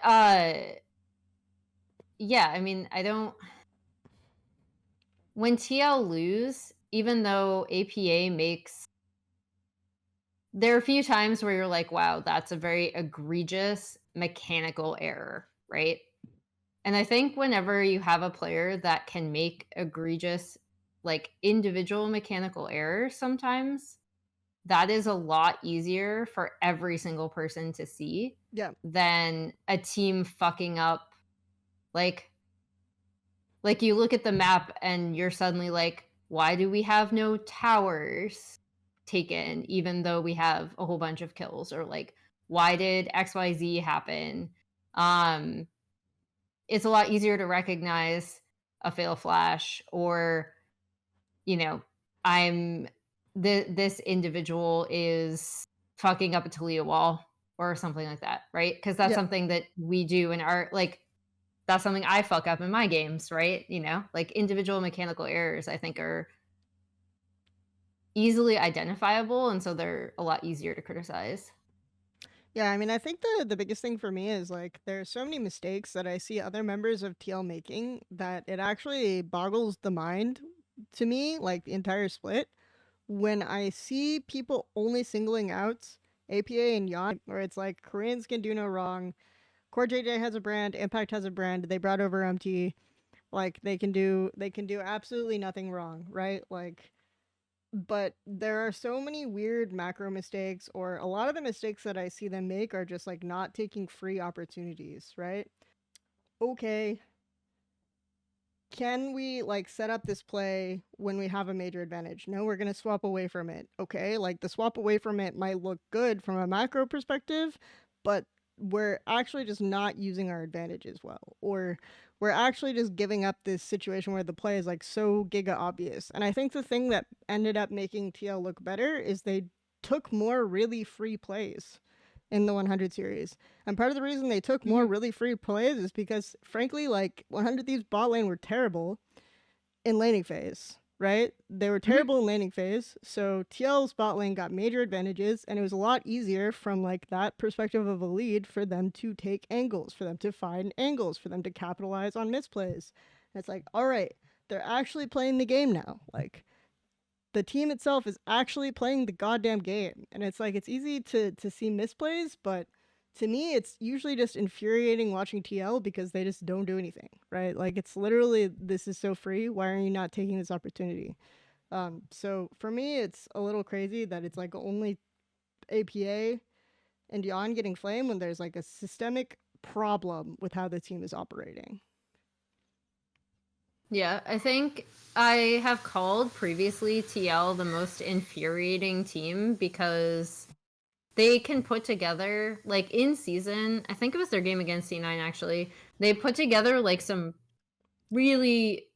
yeah, I mean, I don't. When TL lose, even though APA makes, there are a few times where you're like, wow, that's a very egregious mechanical error, right? And I think whenever you have a player that can make egregious, like individual mechanical errors, sometimes that is a lot easier for every single person to see Yeah. than a team fucking up. Like you look at the map and you're suddenly like, why do we have no towers taken even though we have a whole bunch of kills? Or like, why did XYZ happen? It's a lot easier to recognize a fail flash, or, you know, I'm this individual is fucking up a Talia wall or something like that, right? Because that's Yep. something that we do in our, like, that's something I fuck up in my games, right? You know, like individual mechanical errors, I think are easily identifiable, and so they're a lot easier to criticize. Yeah, I mean, I think the biggest thing for me is like there are so many mistakes that I see other members of TL making that it actually boggles the mind to me, like the entire split, when I see people only singling out APA and Yon, where it's like Koreans can do no wrong. Core JJ has a brand, Impact has a brand. They brought over MT. Like they can do absolutely nothing wrong, right? Like, but there are so many weird macro mistakes, or a lot of the mistakes that I see them make are just like not taking free opportunities, right? So it's like, okay, can we like set up this play when we have a major advantage? No, we're going to swap away from it. Okay, like the swap away from it might look good from a macro perspective, but we're actually just not using our advantage as well. Or we're actually just giving up this situation where the play is like so giga obvious. And I think the thing that ended up making TL look better is they took more really free plays in the 100 series. And part of the reason they took more Mhm. really free plays is because, frankly, like 100 Thieves bot lane were terrible in laning phase, right? They were Mhm. terrible in laning phase. So TL's bot lane got major advantages, and it was a lot easier from like that perspective of a lead for them to take angles, for them to find angles, for them to capitalize on misplays. And it's like, all right, they're actually playing the game now. Like the team itself is actually playing the goddamn game. And it's like it's easy to see misplays, but to me it's usually just infuriating watching TL because they just don't do anything, right? Like it's literally this is so free. Why are you not taking this opportunity? So for me it's a little crazy that it's like only APA and Yon getting flame when there's like a systemic problem with how the team is operating. Yeah, I think I have called previously TL the most infuriating team because they can put together, like in season, I think it was their game against C9 actually, they put together like some really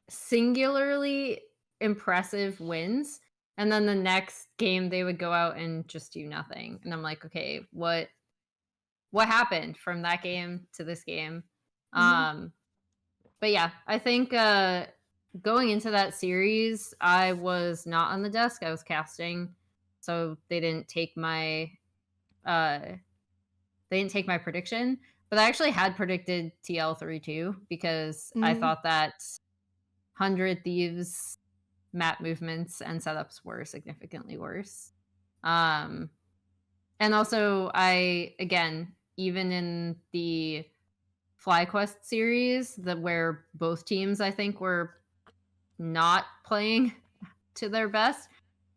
singularly impressive wins. And then the next game they would go out and just do nothing. And I'm like, okay, what happened from that game to this game? Mm-hmm. Um but yeah, I think going into that series, I was not on the desk. I was casting, so uh they didn't take my prediction. But I actually had predicted TL 3-2 because I Mm-hmm. thought that 100 Thieves map movements and setups were significantly worse. Um, and also, I again, even in the FlyQuest series, where both teams I think were not playing to their best.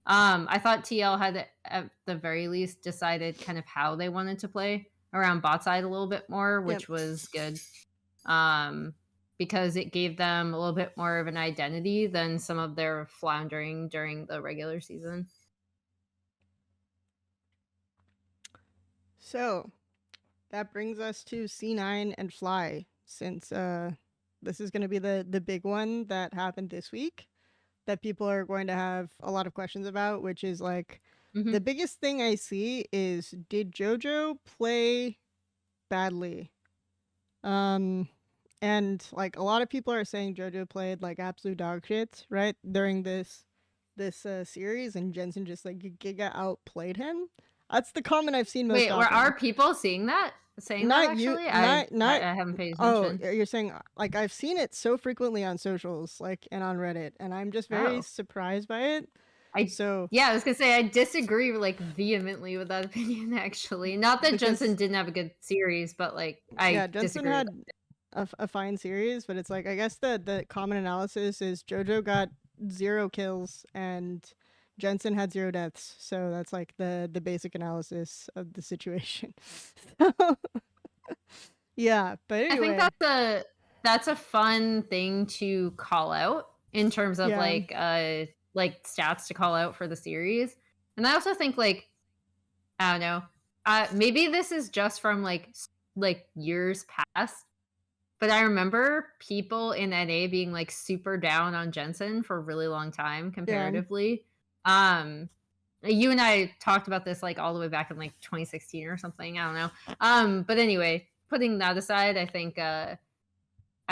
I thought TL had at the very least decided kind of how they wanted to play around bot side a little bit more, Yep. which was good. Um, because it gave them a little bit more of an identity than some of their floundering during the regular season. So that brings us to C9 and Fly, since this is going to be the big one that happened this week that people are going to have a lot of questions about, which is like Hmm. the biggest thing I see is did Jojo play badly? Um and like a lot of people are saying Jojo played like absolute dog shit, right? During this series, and Jensen just like giga outplayed him. That's the comment I've seen most Wait, were often. are people seeing that? Saying that Not you, actually? not. I haven't paid Oh, attention. you're saying like I've seen it so frequently on socials, like and on Reddit, and I'm just very Oh. surprised by it. I So Yeah, I was gonna say I disagree like vehemently with that opinion actually. Not that Jensen because didn't have a good series, but like yeah, I Jensen disagree with had a fine series, but it's like I guess the common analysis is Jojo got 0 kills and Jensen had 0 deaths. So that's like the basic analysis of the situation. So, yeah, but I think anyway, that's a fun thing to call out in terms of yeah, like stats to call out for the series. And I also think like I don't know. Maybe this is just from like years past, but I remember people in NA being like super down on Jensen for a really long time yeah. comparatively. Um you and I talked about this like all the way back in like 2016 or something. I don't know. But anyway, putting that aside, I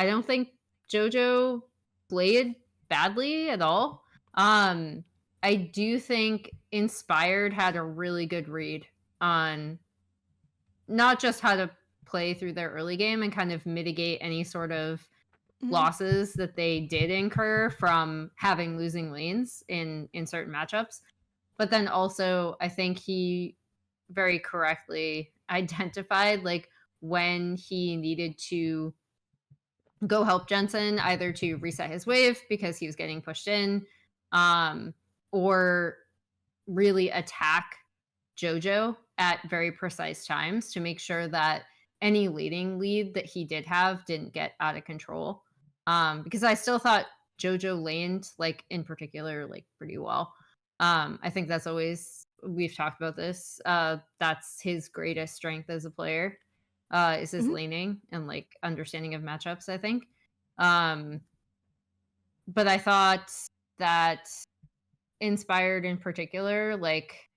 don't think Jojo played badly at all. I do think Inspired had a really good read on not just how to play through their early game and kind of mitigate any sort of Mhm. losses that they did incur from having losing lanes in certain matchups. But then also, I think he very correctly identified like when he needed to go help Jensen either to reset his wave because he was getting pushed in, um, or really attack Jojo at very precise times to make sure that any leading lead that he did have didn't get out of control. Because I still thought Jojo laned, like in particular, like pretty well. I think that's always we've talked about this. That's his greatest strength as a player, is his Mhm. laning and like understanding of matchups. I think, um, but I thought that inspired in particular, like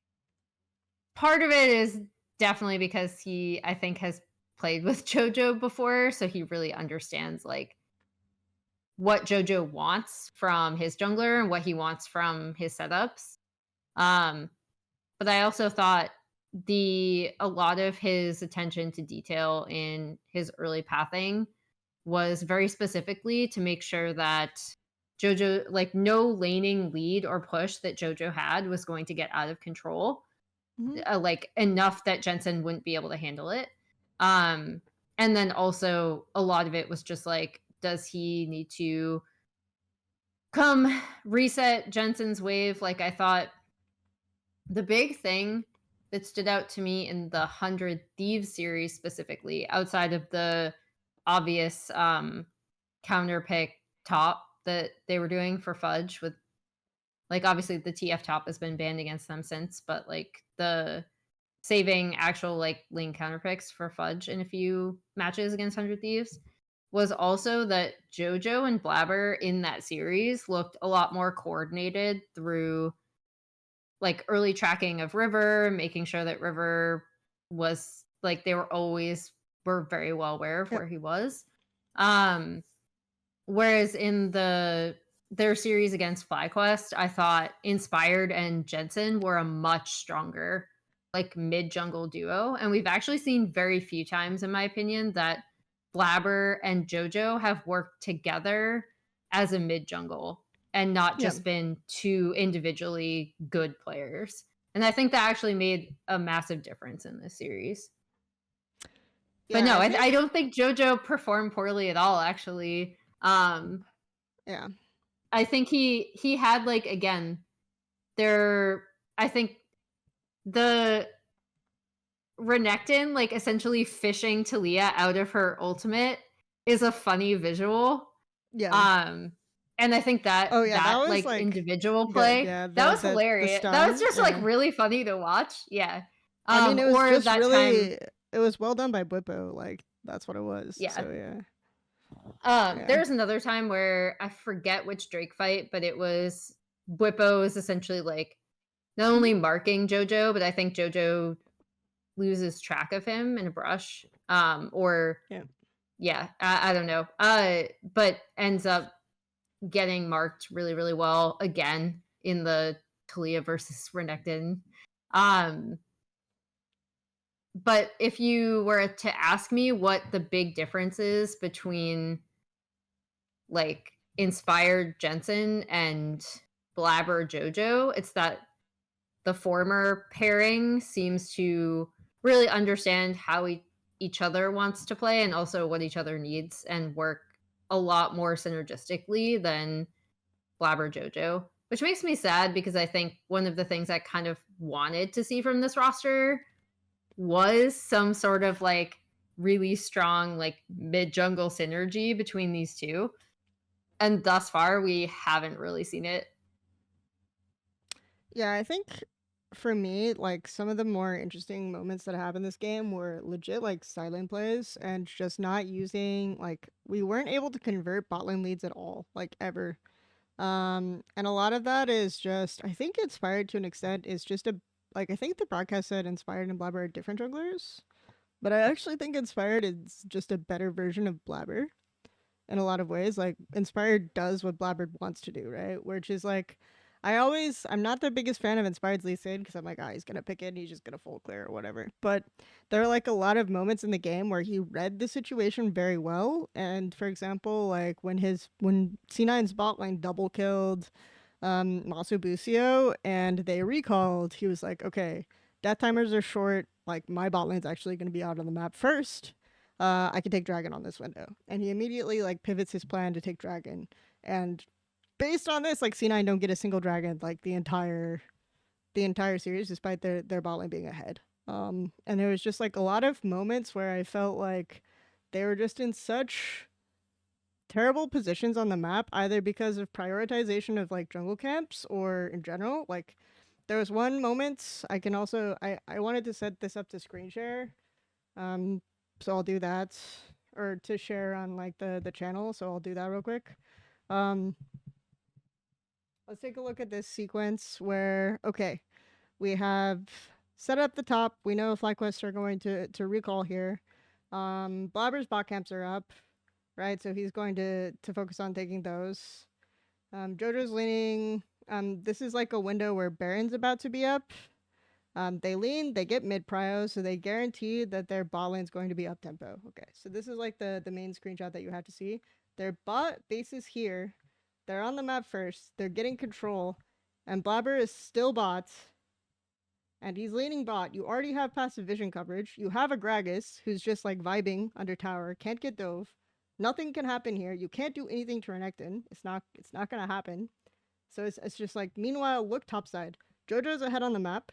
part of it is definitely because he, I think, has played with JoJo before, so he really understands like what JoJo wants from his jungler and what he wants from his setups. Um, but I also thought a lot of his attention to detail in his early pathing was very specifically to make sure that JoJo, like no laning lead or push that JoJo had was going to get out of control, Mhm. like enough that Jensen wouldn't be able to handle it. Um, and then also a lot of it was just like, does he need to come reset Jensen's wave? Like I thought the big thing that stood out to me in the 100 Thieves series specifically, outside of the obvious counter pick top that they were doing for Fudge with like obviously the TF top has been banned against them since, but like the saving actual like lane counter picks for Fudge in a few matches against 100 Thieves was also that Jojo and Blabber in that series looked a lot more coordinated through like early tracking of River, making sure that River was like they were very well aware of Yep. where he was. Um Whereas in their series against FlyQuest, I thought Inspired and Jensen were a much stronger like mid jungle duo, and we've actually seen very few times, in my opinion, that Blabber and JoJo have worked together as a mid jungle and not Yeah. just been two individually good players. And I think that actually made a massive difference in this series. But Yeah, no, I I think don't think JoJo performed poorly at all. Actually, yeah. I think he had like again there. I think the Renekton like essentially fishing Talia out of her ultimate is a funny visual. Yeah. Um, and I think Oh, yeah, that that was, like like, individual good, play yeah, that was the hilarious. That was stun, just like yeah. really funny to watch. Yeah. I mean, it was Or just that time. really it was well done by Bwipo, like, that's what it was, Yeah. so yeah. Yeah. There was another time where I forget which Drake fight, but it was Bwipo was essentially like not Mhm. only marking JoJo, but I think JoJo loses track of him in a brush. Or Yeah. yeah, I don't know. But ends up getting marked really, really well again in the Talia versus Renekton. Um, but if you were to ask me what the big difference is between like inspired Jensen and Blabber Jojo, it's that the former pairing seems to really understand how each other wants to play and also what each other needs and work a lot more synergistically than Blabber Jojo, which makes me sad because I think one of the things I kind of wanted to see from this roster was some sort of like really strong like mid jungle synergy between these two. And thus far we haven't really seen it. Yeah, I think for me, like, some of the more interesting moments that happened this game were legit, like, silent plays and just not using like, we weren't able to convert bot lane leads at all, like, ever. And a lot of that is just I think Inspired to an extent is just a like, I think the broadcast said Inspired and Blabber are different jugglers, but I actually think Inspired is just a better version of Blabber in a lot of ways. Like, Inspired does what Blabber wants to do, right? Which is like, I'm not the biggest fan of Inspired Lucid because I'm like, he's gonna pick it and he's just gonna full clear or whatever. But there are like a lot of moments in the game where he read the situation very well. And for example, like when C9's bot lane double killed Masu Busio and they recalled, he was like, okay, death timers are short. Like my bot lane's actually gonna be out on the map first. I can take Dragon on this window. And he immediately like pivots his plan to take Dragon. And based on this, like C9 don't get a single dragon like the entire series, despite their bot lane being ahead. And there was just like a lot of moments where I felt like they were just in such terrible positions on the map, either because of prioritization of like jungle camps or in general. Like there was one moment I wanted to set this up to screen share. So I'll do that. Or to share on like the channel, so I'll do that real quick. Um Let's take a look at this sequence where, okay, we have set up the top. We know FlyQuest are going to recall here. Blabber's bot camps are up, right? So he's going to focus on taking those. Jojo's leaning. This is like a window where Baron's about to be up. They lean, they get mid prio, so they guarantee that their bot lane's going to be up tempo. Okay, so this is like the main screenshot that you have to see. Their bot base is here. They're on the map first. They're getting control, and Blabber is still bot, and he's leaning bot. You already have passive vision coverage. You have a Gragas who's just like vibing under tower, can't get dove. Nothing can happen here. You can't do anything to Renekton. It's not gonna happen. So it's just like, meanwhile, look topside. Jojo's ahead on the map.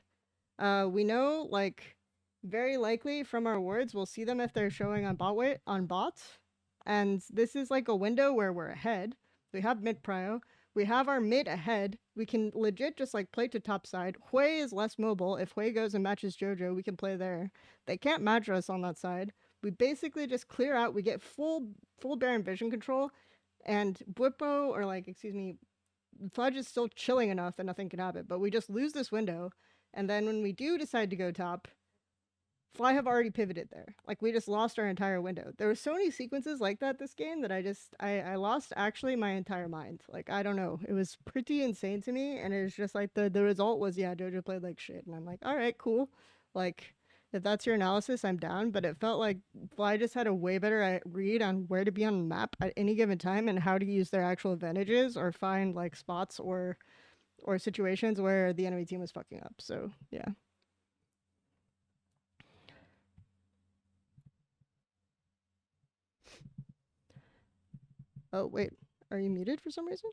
We know, like, very likely from our words, we'll see them if they're showing on bots. And this is like a window where we're ahead. We have mid prio. We have our mid ahead. We can legit just like play to top side. Hui is less mobile. If Hui goes and matches Jojo, we can play there. They can't match us on that side. We basically just clear out. We get full Baron vision control, and Bwipo, or like, excuse me, Fudge is still chilling enough that nothing can happen. But we just lose this window, and then when we do decide to go top, Fly have already pivoted there. Like, we just lost our entire window. There were so many sequences like that this game that I lost actually my entire mind. Like, I don't know. It was pretty insane to me, and it was just like the result was, yeah, Jojo played like shit. And I'm like, all right, cool. Like, if that's your analysis, I'm down. But it felt like Fly just had a way better read on where to be on the map at any given time and how to use their actual advantages or find like spots or situations where the enemy team was fucking up. So yeah. Oh wait, are you muted for some reason?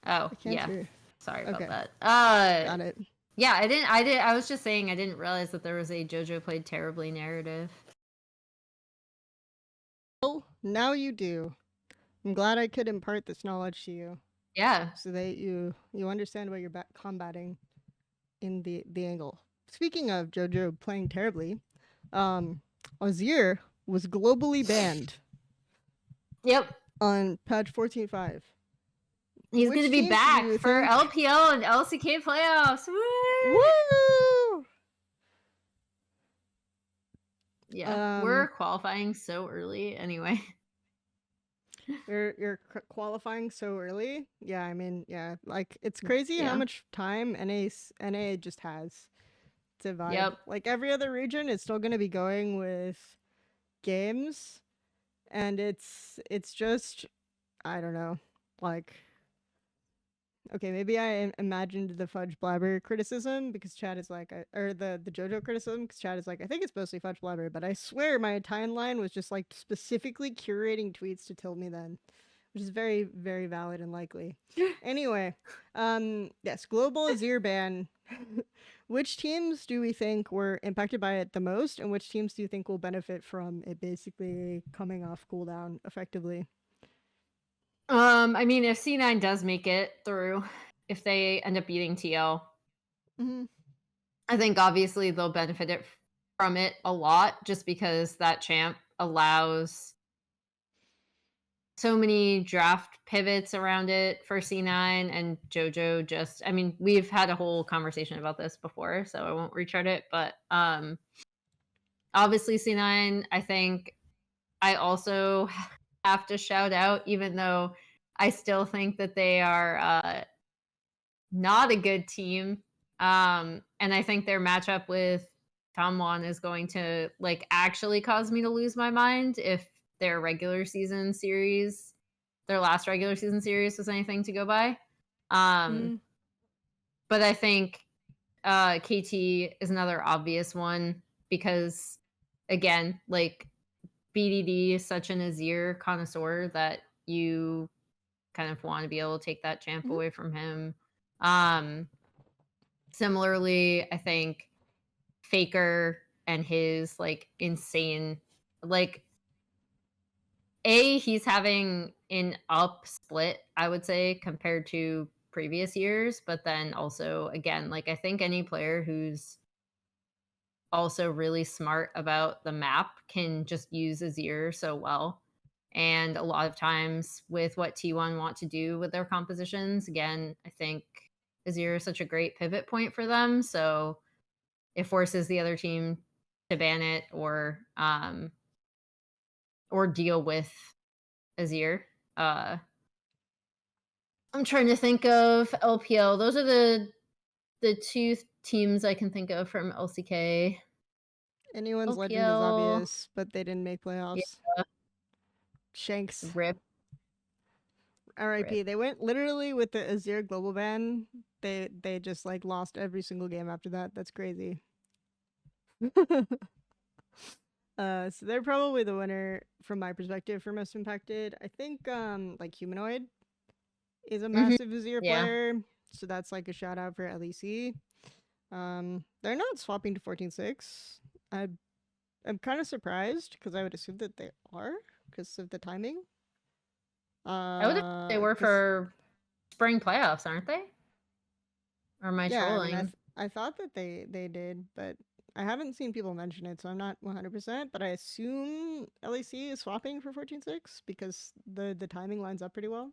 Oh, I can't hear. Sorry Okay. about that. Got it. Yeah, I was just saying I didn't realize that there was a Jojo played terribly narrative. Well, now you do. I'm glad I could impart this knowledge to you. Yeah. So that you understand what you're combating in the angle. Speaking of Jojo playing terribly, Azir was globally banned. Yep. On patch 14.5. He's going to be back for LPL and LCK playoffs. Woo! Woo! Yeah, we're qualifying so early anyway. You're qualifying so early. Yeah, I mean, yeah, like it's crazy how much time NA just has to vibe. Yep. Like every other region, it's still gonna be going with games, and it's just, I don't know, like, okay, maybe I imagined the Fudge Blabber criticism because Chad is like, or the Jojo criticism because Chad is like, I think it's mostly Fudge Blabber, but I swear my timeline was just like specifically curating tweets to tilt me then, which is very, very valid and likely. Anyway, yes, global Azir ban. Which teams do we think were impacted by it the most, and which teams do you think will benefit from it basically coming off cooldown effectively? I mean, if C9 does make it through, if they end up beating TL, I think obviously they'll benefit from it a lot, just because that champ allows so many draft pivots around it for C9, and Jojo just, I mean, we've had a whole conversation about this before, so I won't retread it, but obviously C9, I think I also have to shout out, even though I still think that they are not a good team. And I think their matchup with Tomwan is going to like actually cause me to lose my mind if their regular season series, their last regular season series was anything to go by. Mm. But I think KT is another obvious one because again, like BDD is such an Azir connoisseur that you kind of want to be able to take that champ Mhm. away from him. Similarly, I think Faker and his like insane like he's having an up split, I would say, compared to previous years, but then also again, like I think any player who's also really smart about the map can just use Azir so well. And a lot of times with what T1 want to do with their compositions, again, I think Azir is such a great pivot point for them. So it forces the other team to ban it or deal with Azir. I'm trying to think of LPL. Those are the two teams I can think of from LCK. Anyone's legend is LPL, obvious, but they didn't make yeah, playoffs. Shanks. rip, rip. RIP. They went literally with the Azir global ban. They just like lost every single game after that. That's crazy. So they're probably the winner from my perspective for most impacted. I think like Humanoid is a Mhm. massive Azir Yeah. player, so that's like a shout out for LEC. They're not swapping to 14-6. I'm kind of surprised because I would assume that they are because of the timing. I would have they were Because for spring playoffs, aren't they? Or am I yeah, I mean, trolling? I thought that they did, but I haven't seen people mention it, so I'm not 100%. But I assume LEC is swapping for 14-6 because the timing lines up pretty well.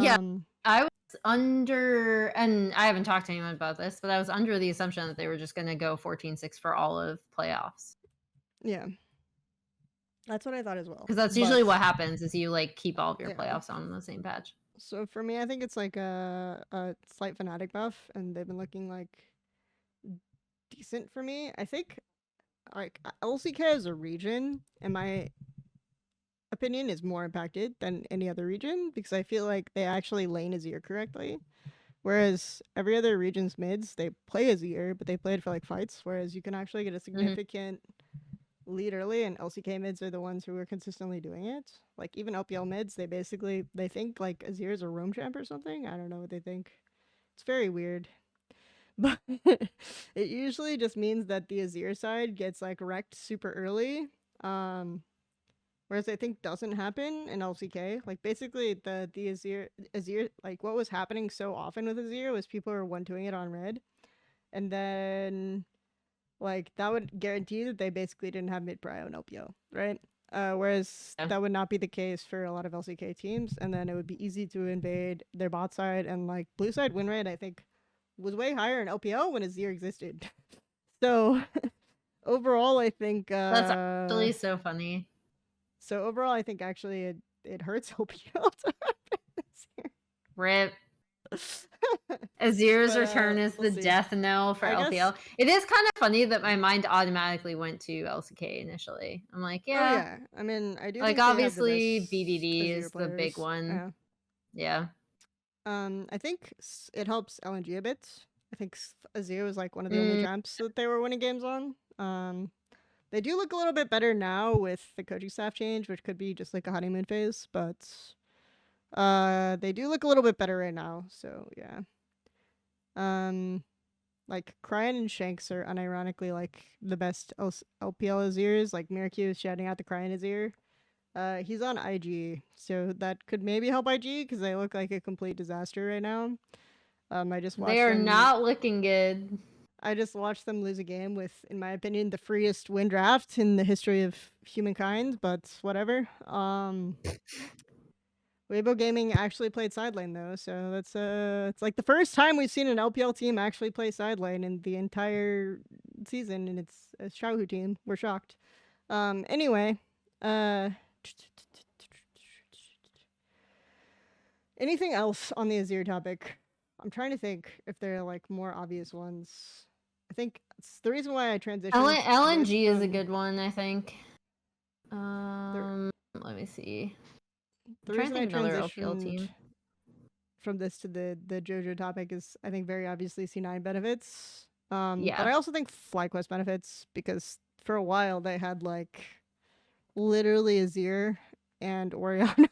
Yeah. Um, I was under, and I haven't talked to anyone about this, but I was under the assumption that they were just going to go 14-6 for all of playoffs. yeah, that's what I thought as well. Because that's But usually what happens is you like keep all of your yeah, playoffs on the same patch. so for me, I think it's like a slight fanatic buff, and they've been looking like decent for me. I think like LCK as a region, in my opinion, is more impacted than any other region because I feel like they actually lane Azir correctly. Whereas every other region's mids, they play Azir, but they play it for like fights. Whereas you can actually get a significant lead early, and LCK mids are the ones who are consistently doing it. Like even LPL mids, they think like Azir is a roam champ or something. I don't know what they think. It's very weird. But it usually just means that the Azir side gets like wrecked super early. Um, Whereas I think doesn't happen in LCK. Like basically the Azir like what was happening so often with Azir was people were one doing it on red, and then like that would guarantee that they basically didn't have mid prio and LPO, right? Whereas Yeah. that would not be the case for a lot of LCK teams, and then it would be easy to invade their bot side, and like blue side win rate I think was way higher in LPO when Azir existed. So overall, I think That's actually so funny. actually it hurts LPL to happen this year. Rip. Azir's But return is we'll the see. death knell for I guess. LPL. It is kind of funny that my mind automatically went to LCK initially. I'm like, Oh yeah, yeah. I mean, I do like think they have the obviously best BDD Azir is the big players. one. Yeah. Yeah. I think it helps LNG a bit. I think Azir was like one of the only Mm, champs that they were winning games on. They do look a little bit better now with the coaching staff change, which could be just like a honeymoon phase, but they do look a little bit better right now. So yeah. Um, like Cryan and Shanks are unironically like the best LPL Azirs. Like Miracu is shouting out the Cryan Azir. He's on IG, so that could maybe help IG because they look like a complete disaster right now. I just they watched are them. not looking good. I just watched them lose a game with, in my opinion, the freest win draft in the history of humankind. But whatever. Weibo Gaming actually played side lane though, so that's it's like the first time we've seen an LPL team actually play side lane in the entire season, and it's a Xiaohu team. We're shocked. Anyway, uh, anything else on the Azir topic? I'm trying to think if there are like more obvious ones. I think it's the reason why I transitioned this LNG is a from good one, I think. the Let me see. I'm the trying to reason I think of another LPL transitioned team. from this to the JoJo topic is I think very obviously C9 benefits. But Yeah. I also think FlyQuest benefits because for a while they had like literally Azir and Orianna.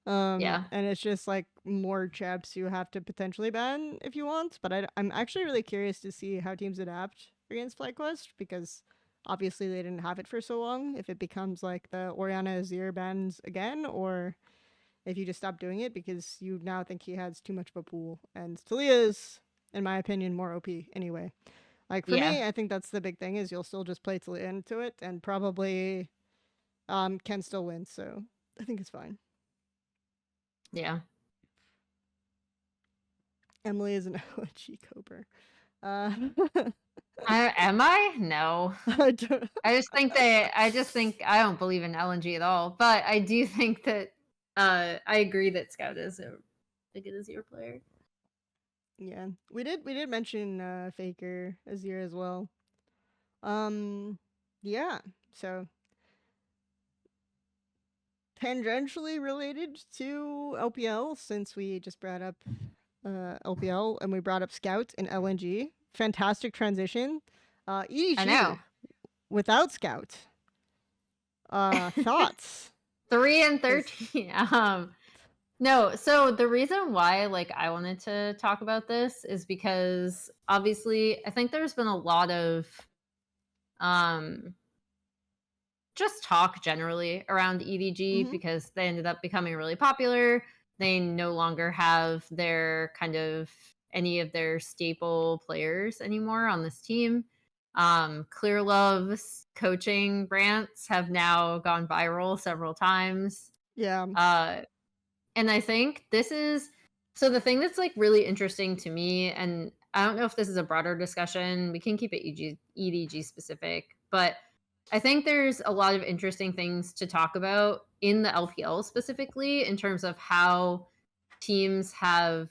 Yeah. And it's just like more chaps you have to potentially ban if you want. But I'm actually really curious to see how teams adapt against FlyQuest because obviously they didn't have it for so long. If it becomes like the Orianna Azir bans again, or if you just stop doing it because you now think he has too much of a pool. And Talia is, in my opinion, more OP anyway. Like for Yeah. me, I think that's the big thing is you'll still just play Talia into it and probably can still win. So I think it's fine. Yeah. Emily is an OG Cobra. Uh, Am I? No. I don't, I just think I don't believe in LNG at all. But I do think that I agree that Scout is a good Azir player. yeah, we did mention Faker Azir as well. Um, yeah. So tangentially related to LPL, since we just brought up LPL and we brought up Scout and LNG. Fantastic transition. I EDG know. without Scout. Thoughts? 3 and Because 13. No, so the reason why like I wanted to talk about this is because obviously I think there's been a lot of um just talk generally around EDG mm-hmm. because they ended up becoming really popular. They no longer have their kind of any of their staple players anymore on this team. Clear Love's coaching rants have now gone viral several times. Yeah. Uh, and I think this is so the thing that's like really interesting to me, and I don't know if this is a broader discussion. We can keep it EDG specific, but I think there's a lot of interesting things to talk about in the LPL specifically in terms of how teams have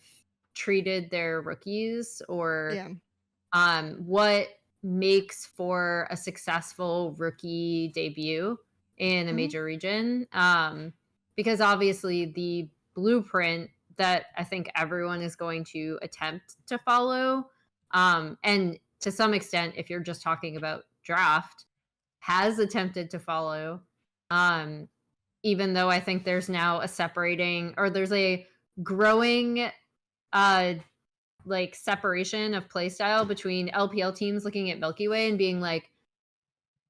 treated their rookies or Yeah. what makes for a successful rookie debut in a Mm-hmm. major region. Because obviously, the blueprint that I think everyone is going to attempt to follow, and to some extent, if you're just talking about draft, has attempted to follow. Um, Even though I think there's now a separating or there's a growing uh like separation of playstyle between LPL teams looking at Milkyway and being like,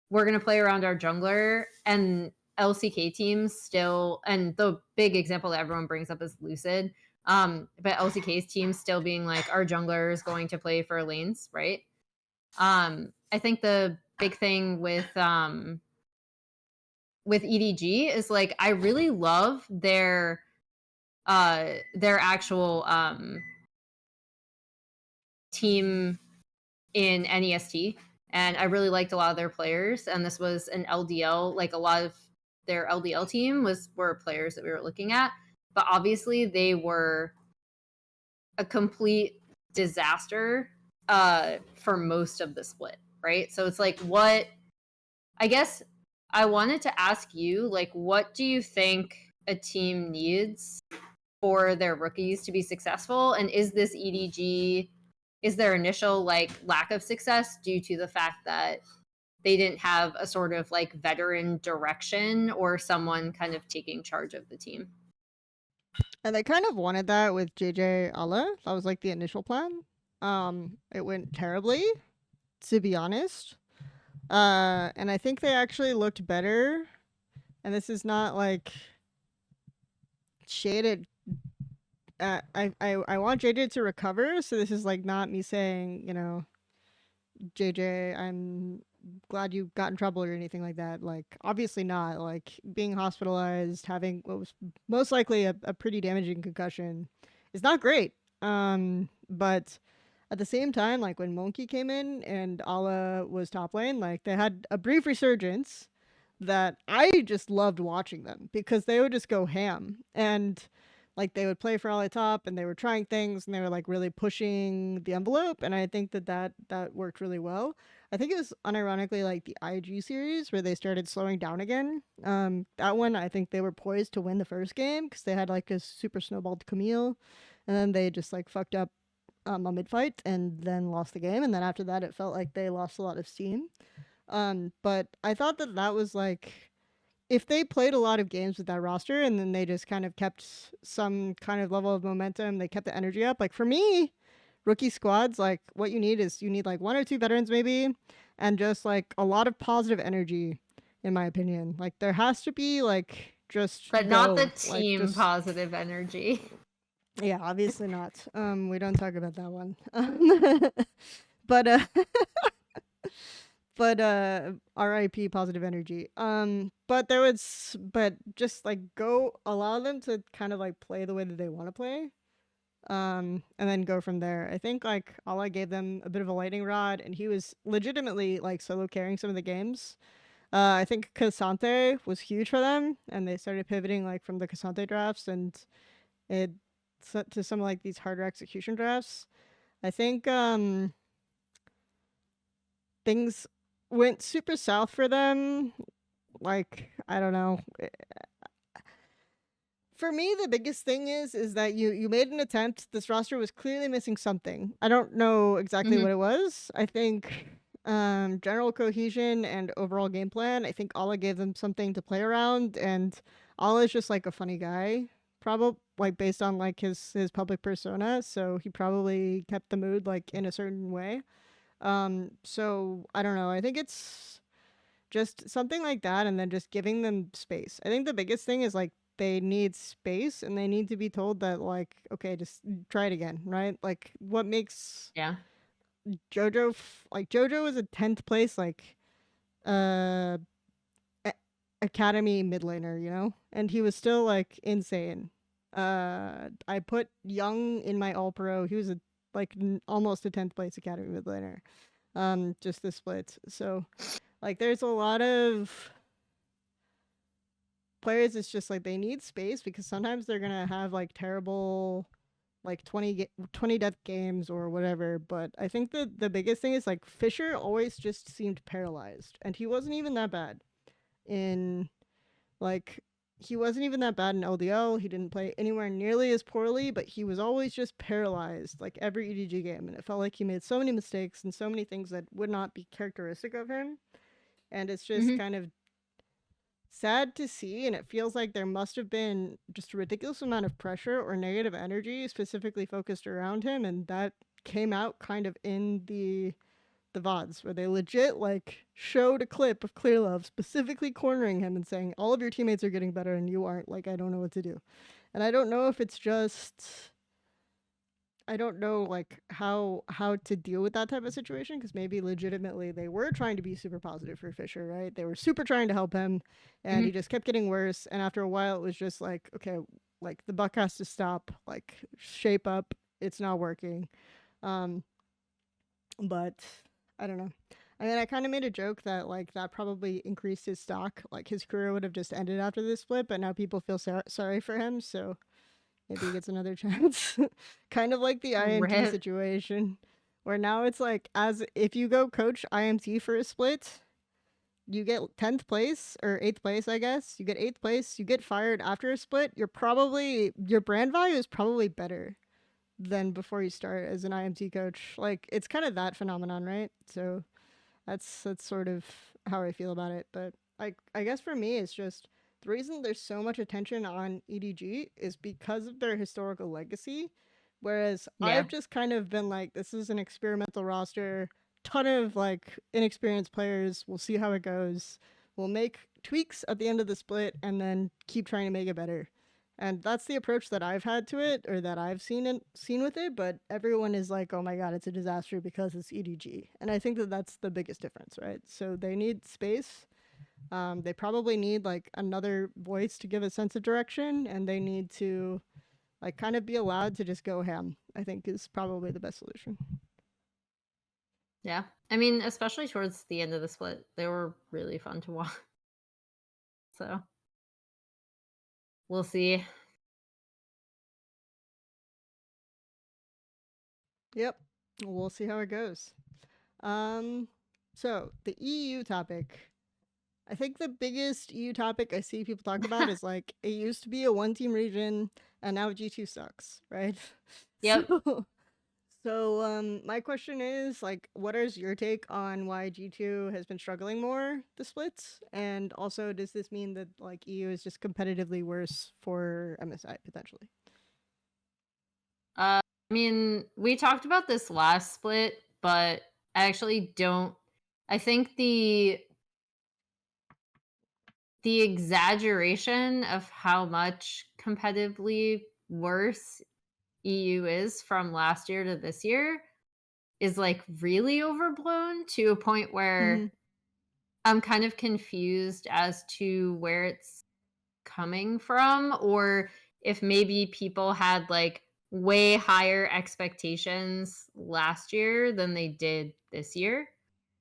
we're gonna play around our jungler, and LCK teams still, and the big example that everyone brings up is Lucid. But LCK's team still being like, our jungler is going to play for lanes, right? I think the big thing with EDG is like I really love their actual team in NEST, and I really liked a lot of their players. And this was an LDL, like a lot of their LDL team were players that we were looking at, but obviously they were a complete disaster for most of the split, right? So it's like, what I guess I wanted to ask you, like, what do you think a team needs for their rookies to be successful? And is this EDG, is their initial like lack of success due to the fact that they didn't have a sort of like veteran direction or someone kind of taking charge of the team? And they kind of wanted that with JJ Allah. That was like the initial plan. It went terribly, to be honest. And I think they actually looked better. And this is not like shaded. I want JJ to recover, so this is like not me saying, JJ, I'm glad you got in trouble or anything like that. Like, obviously not. Like, being hospitalized, having what was most likely a pretty damaging concussion is not great. But at the same time, like when Monkey came in and Ala was top lane, like they had a brief resurgence that I just loved watching them because they would just go ham. And like they would play for all the top and they were trying things and they were like really pushing the envelope, and I think that worked really well. I think it was unironically like the IG series where they started slowing down again. That one I think they were poised to win the first game because they had like a super snowballed Camille, and then they just like fucked up a mid fight and then lost the game, and then after that it felt like they lost a lot of steam. But I thought that was like if they played a lot of games with that roster and then they just kind of kept some kind of level of momentum, they kept the energy up. Like for me, rookie squads, like what you need is you need like one or two veterans maybe, and just like a lot of positive energy, in my opinion. Like there has to be like just But not the go, like team just positive energy. yeah, obviously not. We don't talk about that one. But RIP positive energy. But just like go allow them to kind of like play the way that they want to play. And then go from there. I think like Allah gave them a bit of a lightning rod, and he was legitimately like solo carrying some of the games. I think Cassante was huge for them, and they started pivoting like from the Cassante drafts and it to some like these harder execution drafts. I think things went super south for them. Like I don't know. For me, the biggest thing is that you made an attempt. This roster was clearly missing something. I don't know exactly what it was. I think general cohesion and overall game plan. I think Allah gave them something to play around, and Allah is just like a funny guy, probably like based on like his public persona. So he probably kept the mood like in a certain way. So I don't know. I think it's just something like that, and then just giving them space. I think the biggest thing is like they need space and they need to be told that like okay, just try it again, right? Like what makes Yeah. Jojo like Jojo was a 10th place like uh academy mid laner, you know, and he was still like insane. I put Young in my all pro. He was a like almost a 10th place academy mid laner. Just the splits. So like there's a lot of players, it's just like they need space because sometimes they're gonna have like terrible like 20 death games or whatever. But I think the biggest thing is like Fisher always just seemed paralyzed, and he wasn't even that bad in like he wasn't even that bad in LDL. He didn't play anywhere nearly as poorly, but he was always just paralyzed like every EDG game, and it felt like he made so many mistakes and so many things that would not be characteristic of him. And it's just Mm-hmm. kind of sad to see, and it feels like there must have been just a ridiculous amount of pressure or negative energy specifically focused around him, and that came out kind of in the VODs where they legit like showed a clip of Clear Love specifically cornering him and saying all of your teammates are getting better and you aren't, like I don't know what to do. And I don't know if it's just I don't know like how to deal with that type of situation, because maybe legitimately they were trying to be super positive for Fisher, right? They were super trying to help him, and Mm-hmm. he just kept getting worse. And after a while, it was just like, okay, like the buck has to stop, like shape up. It's not working. Um, but I don't know. I mean, I kind of made a joke that like that probably increased his stock. Like his career would have just ended after this split, but now people feel sorry for him. So maybe he gets another chance. Kind of like the IMT Rip. situation, where now it's like, as if you go coach IMT for a split, you get 10th place or 8th place, I guess. You get 8th place, you get fired after a split. Your brand value is probably better than before you start as an IMT coach. Like, it's kind of that phenomenon, right? So that's sort of how I feel about it. But I guess for me, it's just the reason there's so much attention on EDG is because of their historical legacy. Whereas Yeah. I've just kind of been like, this is an experimental roster, ton of like inexperienced players. We'll see how it goes. We'll make tweaks at the end of the split and then keep trying to make it better. And that's the approach that I've had to it, or that I've seen with it. But everyone is like, "Oh my god, it's a disaster because it's EDG," and I think that that's the biggest difference, right? So they need space. They probably need like another voice to give a sense of direction, and they need to like kind of be allowed to just go ham. I think is probably the best solution. Yeah. I mean, especially towards the end of the split, they were really fun to watch. So we'll see. Yep. We'll see how it goes. So the EU topic. I think the biggest EU topic I see people talk about is like it used to be a one-team region and now G2 sucks, right? Yep. So my question is like what is your take on why G2 has been struggling more the splits? And also does this mean that like EU is just competitively worse for MSI potentially? I mean, we talked about this last split, but I actually don't. I think the exaggeration of how much competitively worse EU is from last year to this year is like really overblown to a point where Mm-hmm. I'm kind of confused as to where it's coming from, or if maybe people had like way higher expectations last year than they did this year.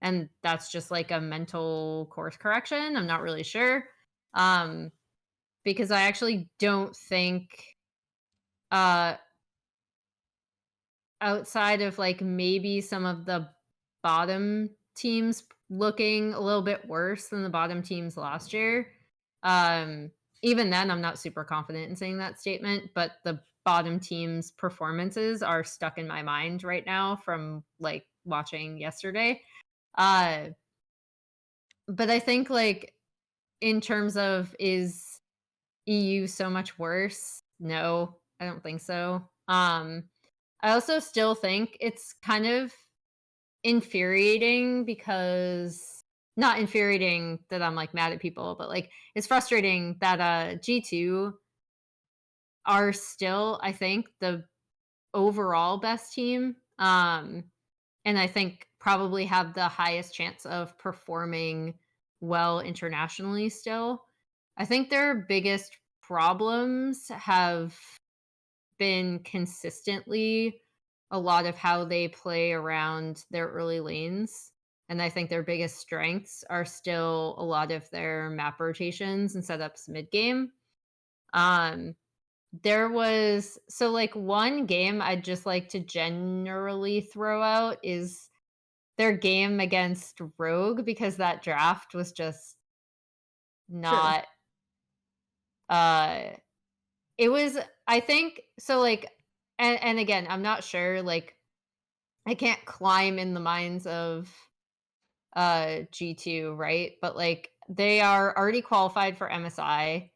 And that's just like a mental course correction. I'm not really sure. Um, because I actually don't think uh outside of like maybe some of the bottom teams looking a little bit worse than the bottom teams last year. Um, Even then, I'm not super confident in saying that statement, but the bottom teams' performances are stuck in my mind right now from like watching yesterday. Uh, but I think like in terms of is EU so much worse? No, I don't think so. I also still think it's kind of infuriating because not infuriating that I'm like mad at people, but like it's frustrating that G2 are still, I think, the overall best team. And I think probably have the highest chance of performing well internationally still. I think their biggest problems have been consistently a lot of how they play around their early lanes. And I think their biggest strengths are still a lot of their map rotations and setups mid game. Um, there was so like one game I'd just like to generally throw out is their game against Rogue because that draft was just Sure. not uh it was I think so like and again, I'm not sure like I can't climb in the minds of G2, right? But like they are already qualified for MSI.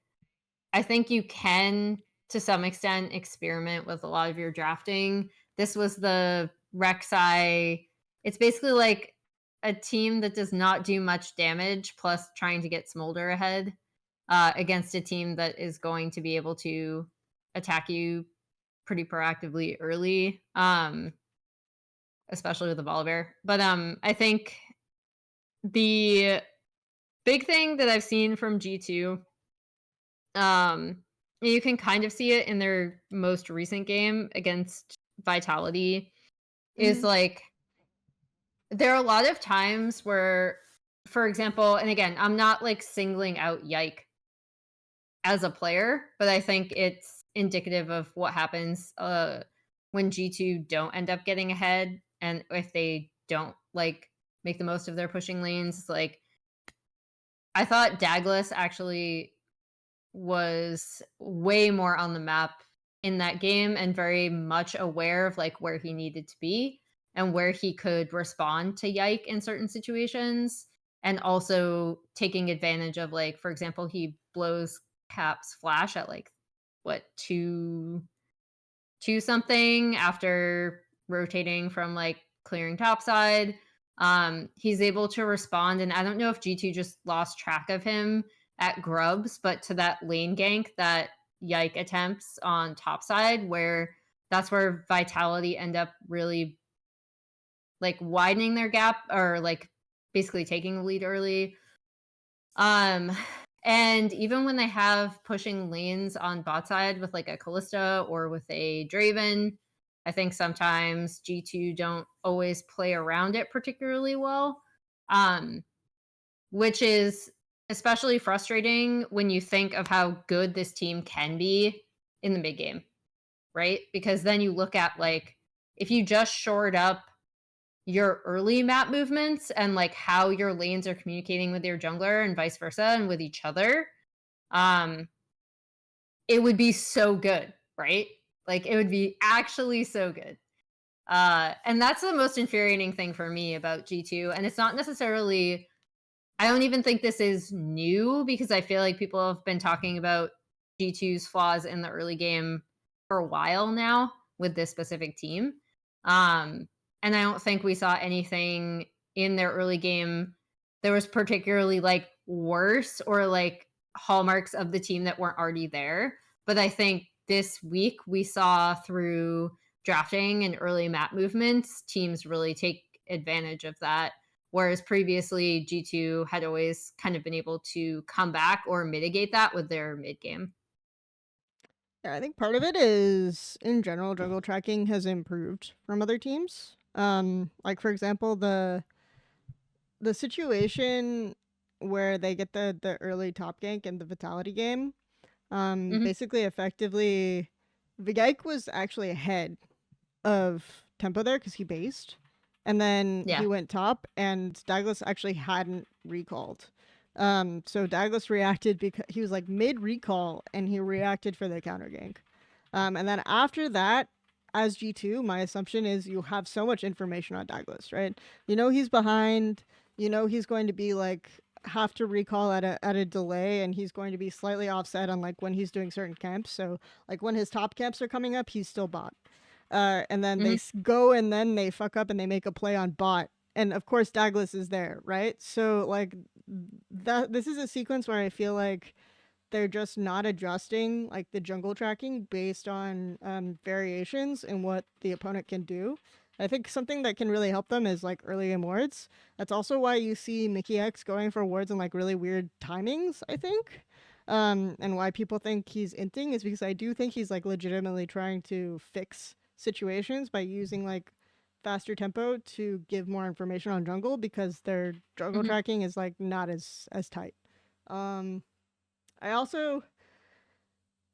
I think you can to some extent experiment with a lot of your drafting. This was the Rek'Sai. It's basically like a team that does not do much damage plus trying to get Smolder ahead against a team that is going to be able to attack you pretty proactively early. Especially with the Volibear. But I think the big thing that I've seen from G2, um, you can kind of see it in their most recent game against Vitality, is Mm-hmm. like there are a lot of times where, for example, and again, I'm not like singling out Yike as a player, but I think it's indicative of what happens when G2 don't end up getting ahead and if they don't like make the most of their pushing lanes. It's like I thought Douglas actually was way more on the map in that game and very much aware of like where he needed to be and where he could respond to Yike in certain situations, and also taking advantage of like, for example, he blows Cap's flash at like what two something after rotating from like clearing topside. He's able to respond, and I don't know if G2 just lost track of him at Grubs, but to that lane gank that Yike attempts on topside, where that's where Vitality end up really like widening their gap or like basically taking the lead early. Um, and even when they have pushing lanes on bot side with like a Callista or with a Draven, I think sometimes G2 don't always play around it particularly well, um, which is especially frustrating when you think of how good this team can be in the mid game, right? Because then you look at like if you just shored up your early map movements and like how your lanes are communicating with your jungler and vice versa and with each other, um, it would be so good, right? Like it would be actually so good. And that's the most infuriating thing for me about G2. And it's not necessarily, I don't even think this is new because I feel like people have been talking about G2's flaws in the early game for a while now with this specific team. Um, and I don't think we saw anything in their early game that was particularly like worse or like hallmarks of the team that weren't already there. But I think this week we saw through drafting and early map movements, teams really take advantage of that. Whereas previously, G2 had always kind of been able to come back or mitigate that with their mid game. Yeah, I think part of it is in general jungle tracking has improved from other teams. Like for example, the situation where they get the early top gank in the vitality game, Hmm. basically effectively Vigike was actually ahead of tempo there because he based, and then he Yeah. went top, and Douglas actually hadn't recalled. So Douglas reacted because he was like mid recall, and he reacted for the counter gank. And then after that, as G2, my assumption is you have so much information on Douglas, right? You know he's behind. You know he's going to be like have to recall at a delay, and he's going to be slightly offset on like when he's doing certain camps. So like when his top camps are coming up, he's still bot. And then they Hmm. go and then they fuck up and they make a play on bot. And of course, Douglas is there, right? So like that. This is a sequence where I feel like they're just not adjusting like the jungle tracking based on variations in what the opponent can do. I think something that can really help them is like early game wards. That's also why you see Mickey X going for wards in like really weird timings, I think. And why people think he's inting is because I do think he's like legitimately trying to fix situations by using like faster tempo to give more information on jungle because their jungle Hmm. tracking is like not as tight. Um, I also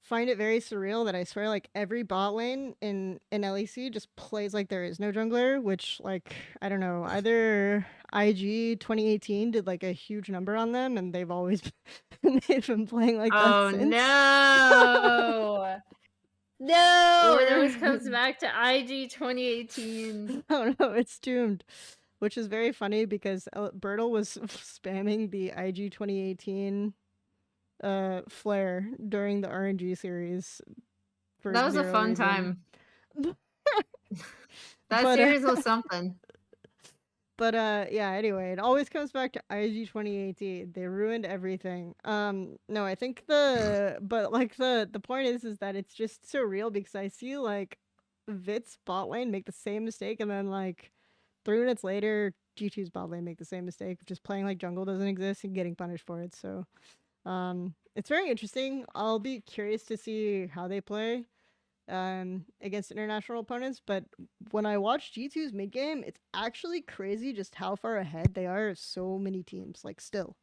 find it very surreal that I swear like every bot lane in LEC just plays like there is no jungler, which like I don't know, either IG 2018 did like a huge number on them and they've always they've been playing like that Oh since. no. No, it Or always comes back to IG 2018. oh no, it's doomed. Which is very funny because Bertle was spamming the IG 2018 flare during the RNG series for That was a zero fun reason. time. That but series was something. yeah, anyway, it always comes back to IG 2018. They ruined everything. No, I think but like the point is that it's just surreal because I see like Vit's bot lane make the same mistake and then like 3 minutes later G2's bot lane make the same mistake of just playing like jungle doesn't exist and getting punished for it. So it's very interesting. I'll be curious to see how they play against international opponents. But when I watch G2's mid game, it's actually crazy just how far ahead they are of so many teams. Like still,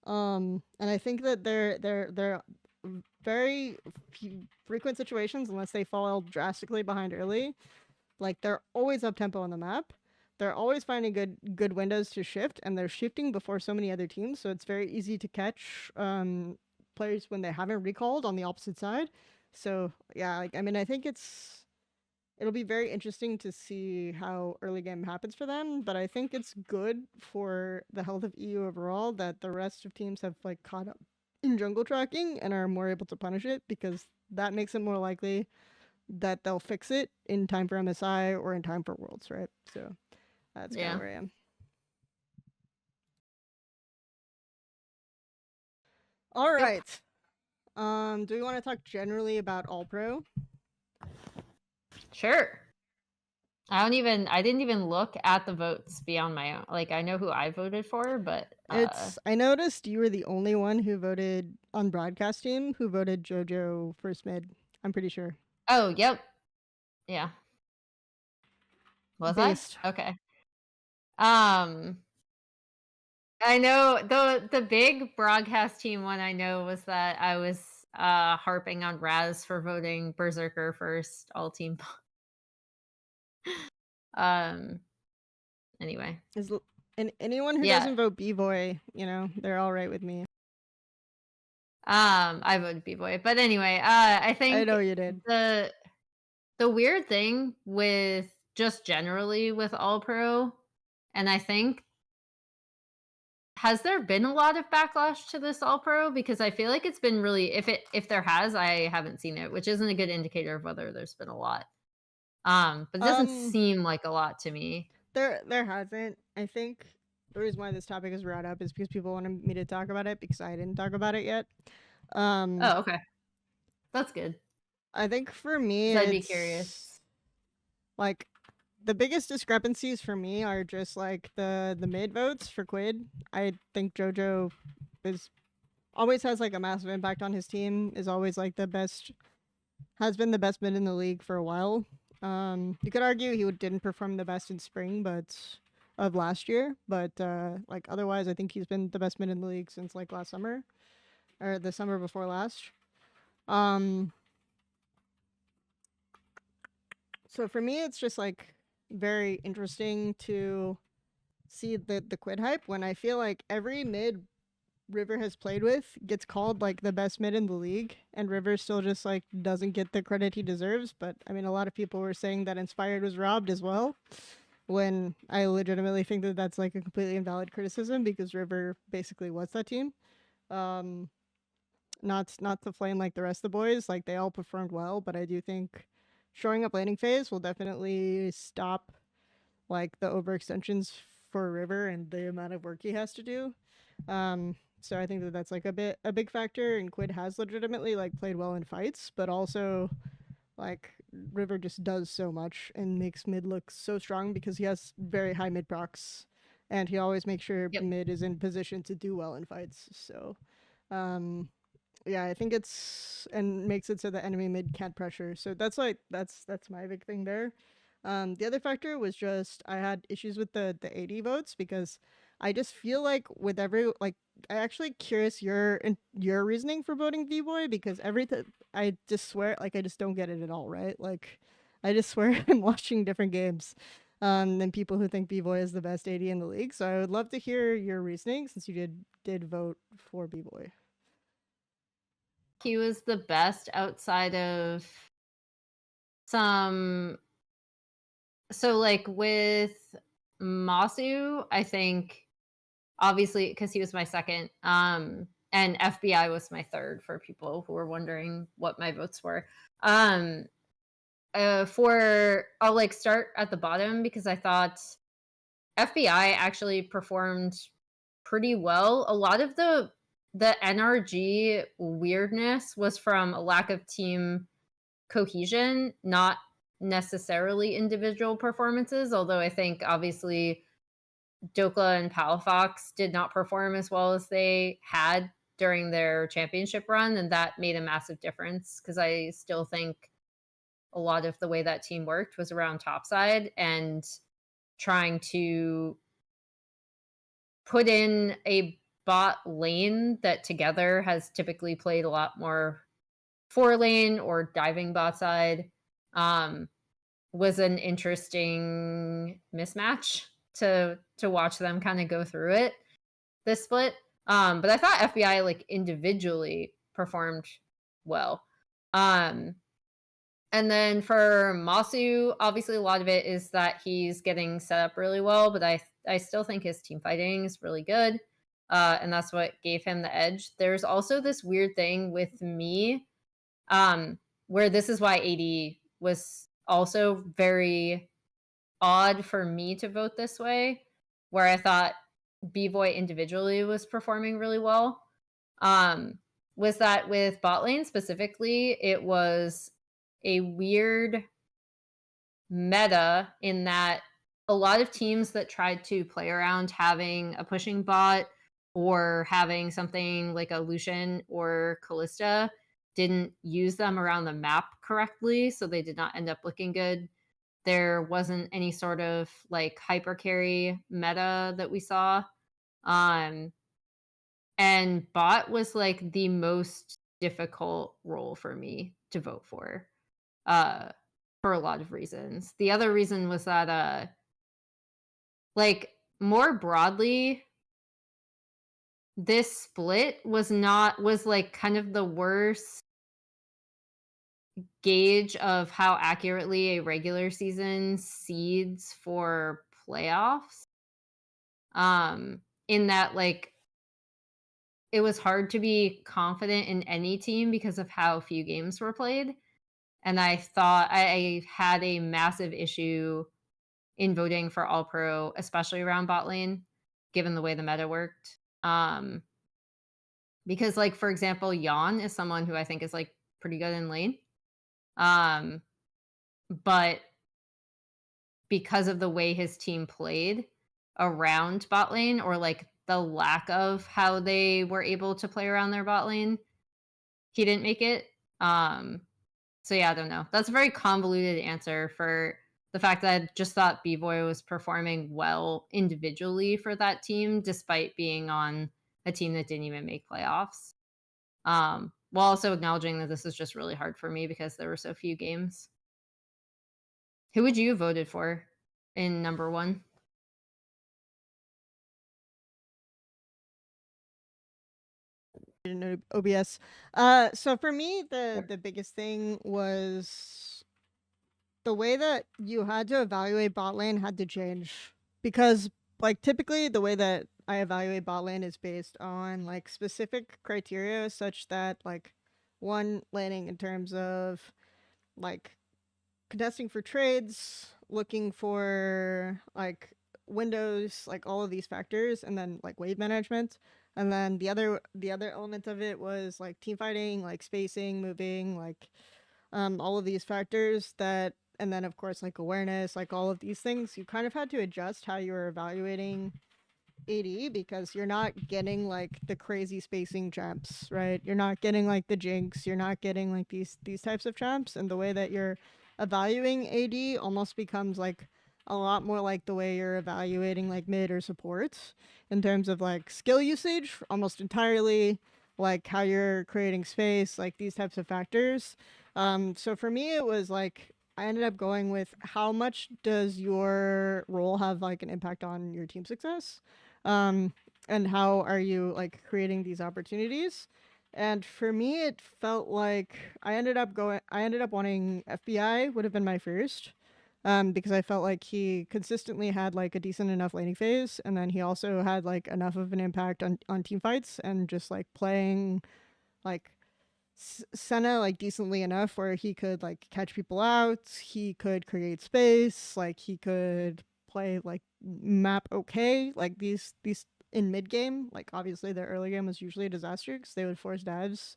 and I think that they're very frequent situations unless they fall drastically behind early. Like they're always up tempo on the map. They're always finding good windows to shift, and they're shifting before so many other teams. So it's very easy to catch players when they haven't recalled on the opposite side. So yeah, like I mean, I think it'll be very interesting to see how early game happens for them. But I think it's good for the health of EU overall that the rest of teams have like caught up in jungle tracking and are more able to punish it because that makes it more likely that they'll fix it in time for MSI or in time for Worlds, right? So that's kind of Yeah. where I am. All Yep. right. Do we want to talk generally about All Pro? Sure. I didn't even look at the votes beyond my own. Like I know who I voted for, but I noticed you were the only one who voted on broadcast team who voted Jojo first mid. I'm pretty sure. oh, yep. Yeah. Was I? Based. Okay. Um I know the big broadcast team one I know was that I was harping on Raz for voting Berserker first all team. Um, anyway, And anyone who yeah. doesn't vote B-Boy, they're all right with me. I voted B-Boy, but anyway, I I think know you did. the the weird thing with just generally with All Pro, and I think has there been a lot of backlash to this All Pro? Because I feel like it's been really if there has, I haven't seen it, which isn't a good indicator of whether there's been a lot. But it doesn't Um, seem like a lot to me. there hasn't. I think the reason why this topic is brought up is because people wanted me to talk about it because I didn't talk about it yet. Um, Oh, okay. That's good. I think for me, 'Cause I'd be it's curious. like the biggest discrepancies for me are just like the mid votes for Quid. I think Jojo is always has like a massive impact on his team. Is always like the best, has been the best mid in the league for a while. You could argue he didn't perform the best in spring, but of last year. But like otherwise, I think he's been the best mid in the league since like last summer or the summer before last. Um, so for me, it's just like very interesting to see the Quid hype when I feel like every mid River has played with gets called like the best mid in the league, and River still just like doesn't get the credit he deserves. But I mean, a lot of people were saying that Inspired was robbed as well. When I legitimately think that that's like a completely invalid criticism because River basically was that team. Um, not to flame like the rest of the boys, like they all performed well, but I do think showing up laning phase will definitely stop like the overextensions for River and the amount of work he has to do. So I think that that's like a big factor. And Quid has legitimately like played well in fights, but also like River just does so much and makes mid look so strong because he has very high mid procs, and he always makes sure Yep. mid is in position to do well in fights. So, um, yeah, I think it's and makes it so the enemy mid can't pressure. So that's like that's my big thing there. The other factor was just I had issues with the 80 votes because I just feel like with every like I actually curious your reasoning for voting V Boy because everything I just swear like I just don't get it at all, right? Like I just swear I'm watching different games than people who think B Boy is the best 80 in the league. So I would love to hear your reasoning since you did vote for B Boy. He was the best outside of some so like with Masu, I think obviously because he was my second, and FBI was my third for people who were wondering what my votes were. Um, for I'll like start at the bottom because I thought FBI actually performed pretty well. A lot of the NRG weirdness was from a lack of team cohesion, not necessarily individual performances. Although I think obviously Dokla and Palafox did not perform as well as they had during their championship run, and that made a massive difference because I still think a lot of the way that team worked was around topside and trying to put in a bot lane that together has typically played a lot more 4 lane or diving bot side, um, was an interesting mismatch to watch them kind of go through it this split. But I thought FBI like individually performed well. Um, and then for Masu, obviously a lot of it is that he's getting set up really well, but I still think his team fighting is really good. And that's what gave him the edge. There's also this weird thing with me, where this is why 80 was also very odd for me to vote this way, where I thought B-Boy individually was performing really well. Um, was that with bot lane specifically, it was a weird meta in that a lot of teams that tried to play around having a pushing bot or having something like a Lucian or Callista didn't use them around the map correctly, so they did not end up looking good. There wasn't any sort of like hyper carry meta that we saw. Um, and bot was like the most difficult role for me to vote for. Uh, for a lot of reasons. The other reason was that like more broadly, this split was like kind of the worst gauge of how accurately a regular season seeds for playoffs. In that like it was hard to be confident in any team because of how few games were played. And I thought I had a massive issue in voting for All Pro, especially around bot lane, given the way the meta worked. Because like for example, Yon is someone who I think is like pretty good in lane. But because of the way his team played around bot lane, or like the lack of how they were able to play around their bot lane, he didn't make it. So yeah, I don't know. That's a very convoluted answer for the fact that I just thought B-Boy was performing well individually for that team, despite being on a team that didn't even make playoffs. While also acknowledging that this is just really hard for me because there were so few games. Who would you have voted for in number one? In OBS. So for me, the biggest thing was the way that you had to evaluate bot lane had to change, because like typically the way that I evaluate bot lane is based on like specific criteria, such that like one, laning in terms of like contesting for trades, looking for like windows, like all of these factors, and then like wave management. And then the other element of it was like team fighting, like spacing, moving, like all of these factors that, and then of course like awareness, like all of these things. You kind of had to adjust how you were evaluating AD, because you're not getting like the crazy spacing champs, right? You're not getting like the Jinx, you're not getting like these types of champs, and the way that you're evaluating AD almost becomes like a lot more like the way you're evaluating like mid or supports, in terms of like skill usage almost entirely, like how you're creating space, like these types of factors. So for me it was like I ended up going with how much does your role have like an impact on your team success, um, and how are you like creating these opportunities. And for me it felt like I ended up wanting FBI would have been my first, because I felt like he consistently had like a decent enough laning phase, and then he also had like enough of an impact on team fights, and just like playing like Senna like decently enough where he could like catch people out, he could create space, like he could play like map okay, like these in mid game. Like obviously their early game was usually a disaster because they would force dives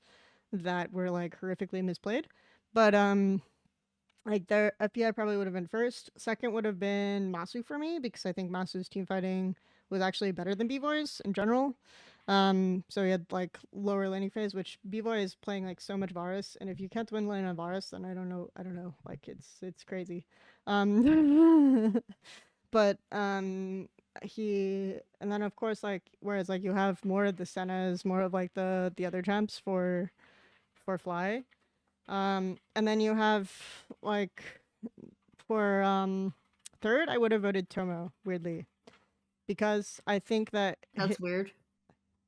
that were like horrifically misplayed. But like their FBI probably would have been first. Second would have been Masu for me, because I think Masu's team fighting was actually better than B-Boy's in general. So he had like lower laning phase, which B-Boy is playing like so much Varus, and if you can't win lane on Varus, then I don't know, like it's crazy. But he, and then of course like, whereas like you have more of the Sennas, more of like the other champs for Fly. And then you have like for third, I would have voted Tomo, weirdly, because I think that That's weird.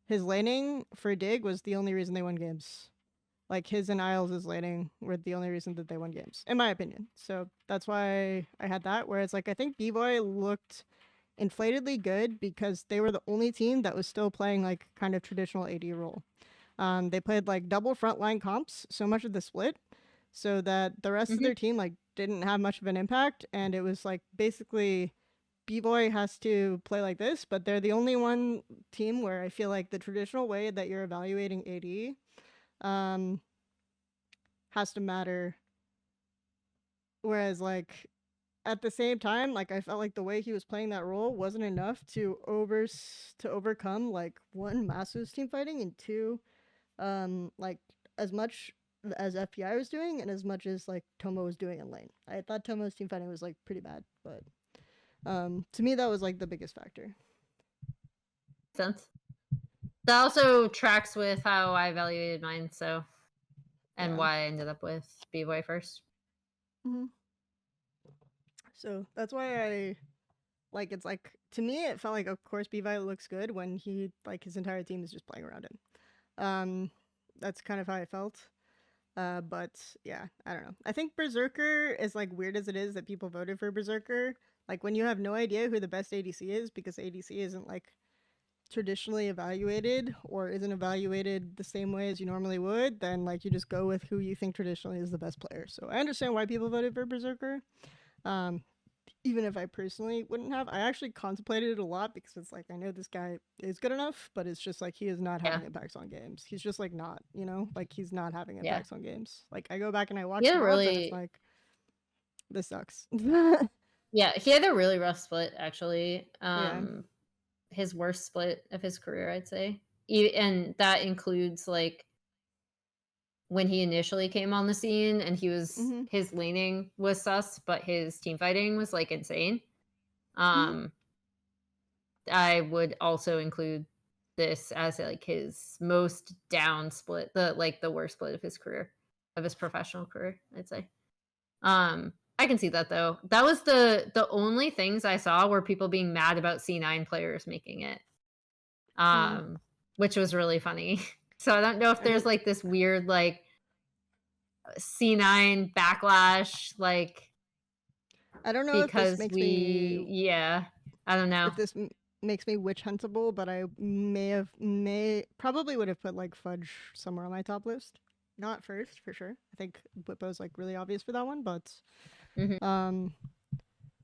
his laning for Dig was the only reason they won games. Like his and Isles' laning were the only reason that they won games, in my opinion. So that's why I had that. Whereas like I think B-Boy looked inflatedly good because they were the only team that was still playing like kind of traditional AD role. They played like double frontline comps so much of the split, so that the rest of their team like didn't have much of an impact, and it was like basically B-Boy has to play like this, but they're the only one team where I feel like the traditional way that you're evaluating AD has to matter. Whereas like at the same time, like I felt like the way he was playing that role wasn't enough to overcome like one, Masu's team fighting, and two, like as much as FPI was doing and as much as like Tomo was doing in lane. I thought Tomo's team fighting was like pretty bad, but to me that was like the biggest factor. Sense. That also tracks with how I evaluated mine, so, and Yeah. why I ended up with B-Boy first. Mm-hmm. So that's why I like. It's like to me, it felt like, of course, Bevi looks good when he like his entire team is just playing around him. That's kind of how I felt. But yeah, I don't know. I think Berserker, is like weird as it is that people voted for Berserker, like when you have no idea who the best ADC is because ADC isn't like traditionally evaluated or isn't evaluated the same way as you normally would, then like you just go with who you think traditionally is the best player. So I understand why people voted for Berserker. Um, Even if I personally wouldn't have, I actually contemplated it a lot because it's like I know this guy is good enough, but it's just like he is not Yeah, having impacts on games. He's just like not, like he's not having yeah. impacts on games. Like I go back and I He watch had a VODs and it's really like this sucks. yeah, he had a really rough split actually. Yeah. His worst split of his career, I'd say. And that includes like when he initially came on the scene and Mhm. his laning was sus, but his team fighting was like insane. Mhm. Um I would also include this as like his most down split, the worst split of his career, of his professional career, I'd say. I can see that though. That was the only things I saw were people being mad about C9 players making it. Mm. Um, which was really funny. So I don't know if I there's didn't. like this weird like C9 backlash, like I don't know if this because makes me I don't know. if this makes me witch huntable, but I may probably would have put like Fudge somewhere on my top list. Not first for sure. I think Blippo's like really obvious for that one, but Mhm. um,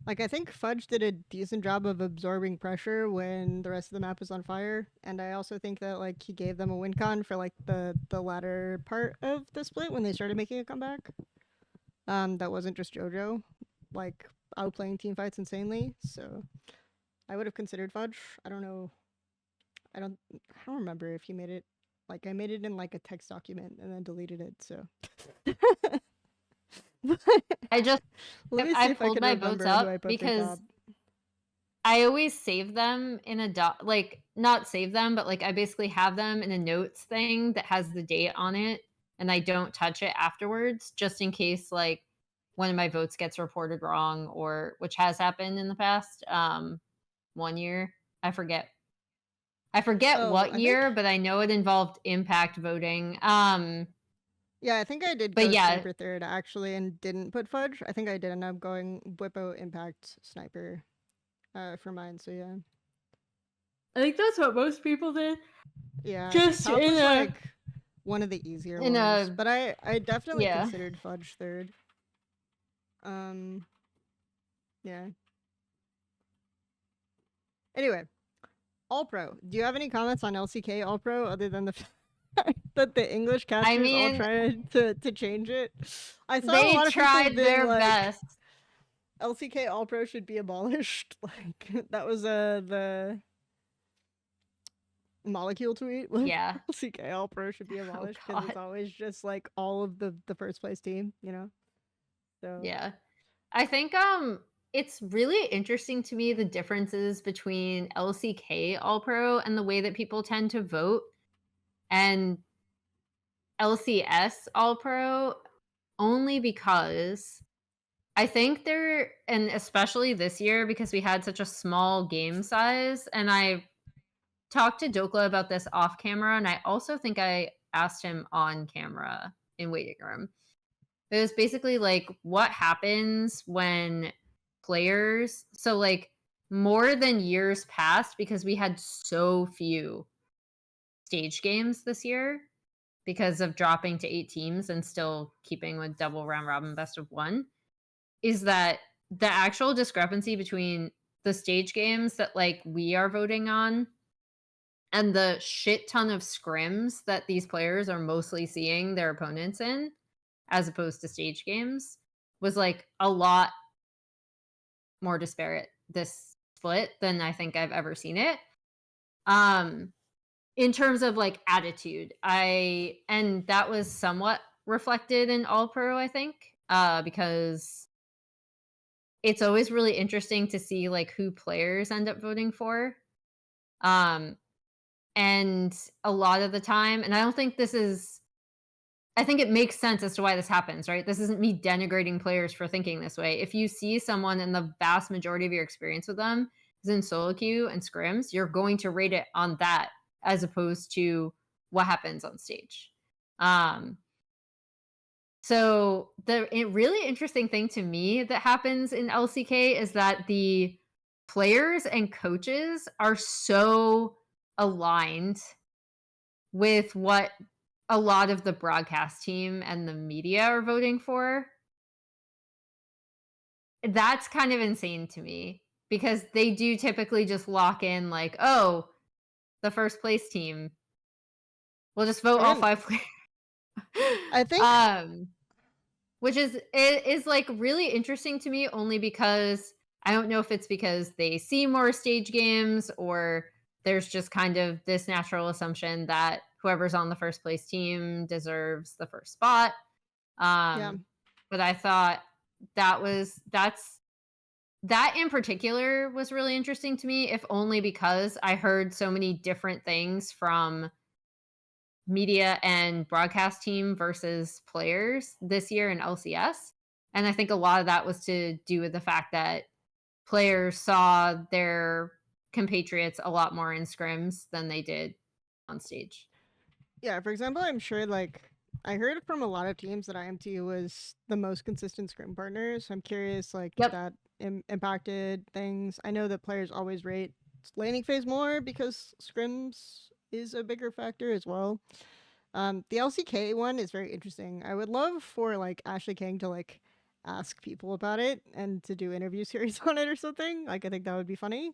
like I think Fudge did a decent job of absorbing pressure when the rest of the map was on fire, and I also think that like he gave them a win con for like the latter part of the split when they started making a comeback. That wasn't just Jojo, like outplaying team fights insanely. So I would have considered Fudge. I don't know. I don't remember if he made it. Like I made it in like a text document and then deleted it. So I just let me I see if I pulled can my votes remember who I up put for top. because I always save them in a like not save them, but like I basically have them in a notes thing that has the date on it and I don't touch it afterwards just in case like one of my votes gets reported wrong or which has happened in the past 1 year. I forget. I forget Oh, what I think year, but I know it involved impact voting. yeah, I think I did But go yeah, sniper third actually and didn't put Fudge. I think I did end up going Whippo Impact Sniper for mine. So yeah. I think that's what most people did. Yeah, Just top was like one of the easier in ones, a but I definitely yeah. considered Fudge third. Um yeah. Anyway, All Pro. Do you have any comments on LCK All Pro other than the fact that the English I casters all mean, tried to change it? I saw a they lot of people tried being their like best. LCK All Pro should be abolished. Like that was the molecule tweet. Like Yeah. LCK All Pro should be Oh abolished because it's god. always just like all of the first place team. So Yeah. I think it's really interesting to me the differences between LCK All Pro and the way that people tend to vote and LCS All Pro only because I think they're and especially this year because we had such a small game size and I talked to Dokla about this off camera and I also think I asked him on camera in waiting room. It was basically like what happens when players so like more than years past because we had so few stage games this year because of dropping to 8 teams and still keeping with double round robin best of 1 is that the actual discrepancy between the stage games that like we are voting on and the shit ton of scrims that these players are mostly seeing their opponents in as opposed to stage games was like a lot more disparate this split than I think I've ever seen it. Um in terms of like attitude, and that was somewhat reflected in All Pro, I think, because it's always really interesting to see like who players end up voting for. Um and a lot of the time, and I don't think this is I think it makes sense as to why this happens, right? This isn't me denigrating players for thinking this way. If you see someone and the vast majority of your experience with them is in solo queue and scrims, you're going to rate it on that as opposed to what happens on stage. Um, so the really interesting thing to me that happens in LCK is that the players and coaches are so aligned with what a lot of the broadcast team and the media are voting for. That's kind of insane to me because they do typically just lock in like, "Oh, the first place team. We'll just vote I all mean, 5 players." I think Um, which is it is, like, really interesting to me only because I don't know if it's because they see more stage games or there's just kind of this natural assumption that whoever's on the first place team deserves the first spot. yeah. But I thought that's that in particular was really interesting to me, if only because I heard so many different things from media and broadcast team versus players this year in LCS. And I think a lot of that was to do with the fact that players saw their compatriots a lot more in scrims than they did on stage. Yeah, for example, I'm sure like I heard from a lot of teams that IMT was the most consistent scrim partner. So I'm curious like if Yep. that impacted things. I know that players always rate laning phase more because scrims is a bigger factor as well. The LCK one is very interesting. I would love for like Ashley King to like ask people about it and to do interview series on it or something. Like I think that would be funny.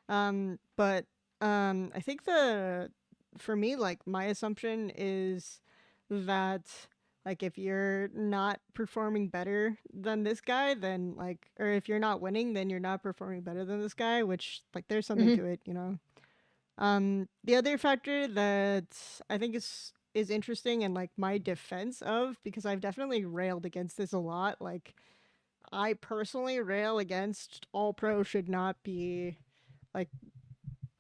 But I think the for me, like my assumption is that like if you're not performing better than this guy, then like or if you're not winning, then you're not performing better than this guy, which like there's something Mhm. to it, you know. The other factor that I think is interesting and like my defense of because I've definitely railed against this a lot. Like I personally rail against all pro should not be like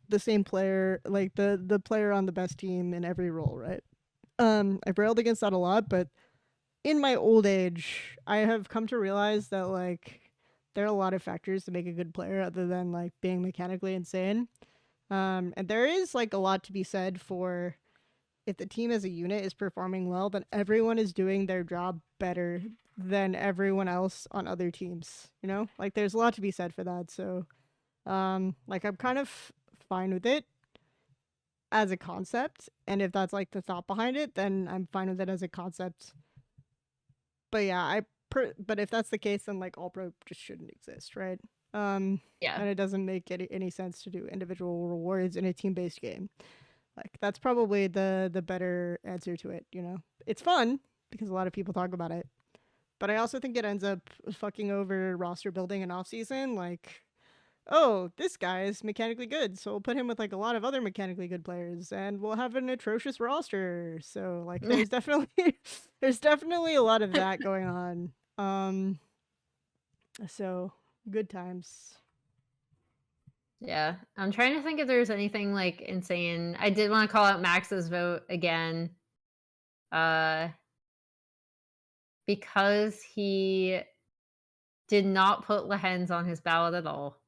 the same player, like the player on the best team in every role, right? I've railed against that a lot, but in my old age, I have come to realize that like there are a lot of factors to make a good player other than like being mechanically insane. And there is like a lot to be said for if the team as a unit is performing well, then everyone is doing their job better than everyone else on other teams. You know, like there's a lot to be said for that. So, like I'm kind of fine with it as a concept, and if that's like the thought behind it, then I'm fine with it as a concept. But yeah, but if that's the case, then like all pro just shouldn't exist, right? Yeah. And it doesn't make any sense to do individual rewards in a team based game. Like that's probably the better answer to it. You know, it's fun because a lot of people talk about it, but I also think it ends up fucking over roster building and off season. Like oh, this guy is mechanically good, so we'll put him with like a lot of other mechanically good players, and we'll have an atrocious roster. So like, there's definitely there's definitely a lot of that going on. So good times. Yeah. I'm trying to think if there's anything, like, insane. I did wanna call out Max's vote again, uh, because he did not put Lehens on his ballot at all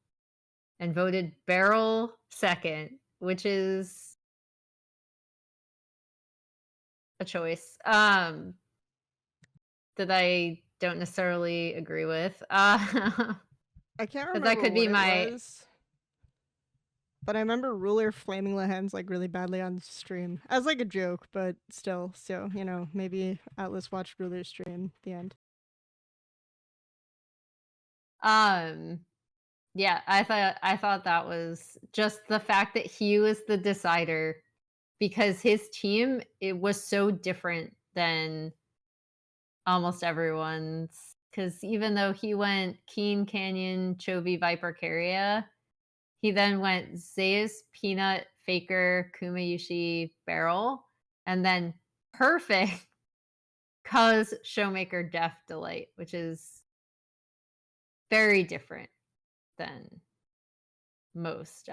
and voted Beryl second, which is a choice, that I don't necessarily agree with. I can't But that remember could be what it my was, but I remember Ruler flaming Lehens like really badly on stream as like a joke, but still, so you know, maybe Atlas watched Ruler's stream at the end. um, yeah, I thought that was just the fact that he was the decider because his team, it was so different than almost everyone's. Because even though he went Keen, Canyon, Chovy, Viper, Carrier, he then went Zeus, Peanut, Faker, Kumayushi, Beryl, and then Perfect, Cuz, Showmaker, Def, Delight, which is very different than most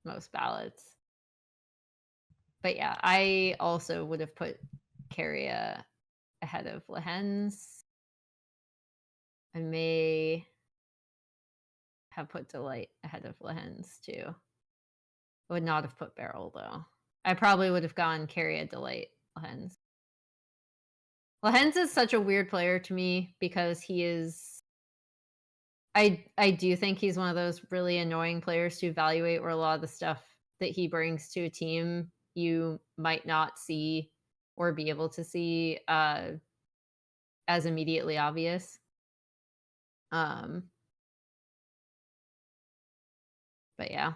most ballots. But yeah, I also would have put Carrier ahead of Lehens. I may have put Delight ahead of Lehens too. I would not have put Beryl though. I probably would have gone Carrier, Delight, Lehens. Lehens is such a weird player to me because he is. I do think he's one of those really annoying players to evaluate, where a lot of the stuff that he brings to a team you might not see or be able to see as immediately obvious. But yeah.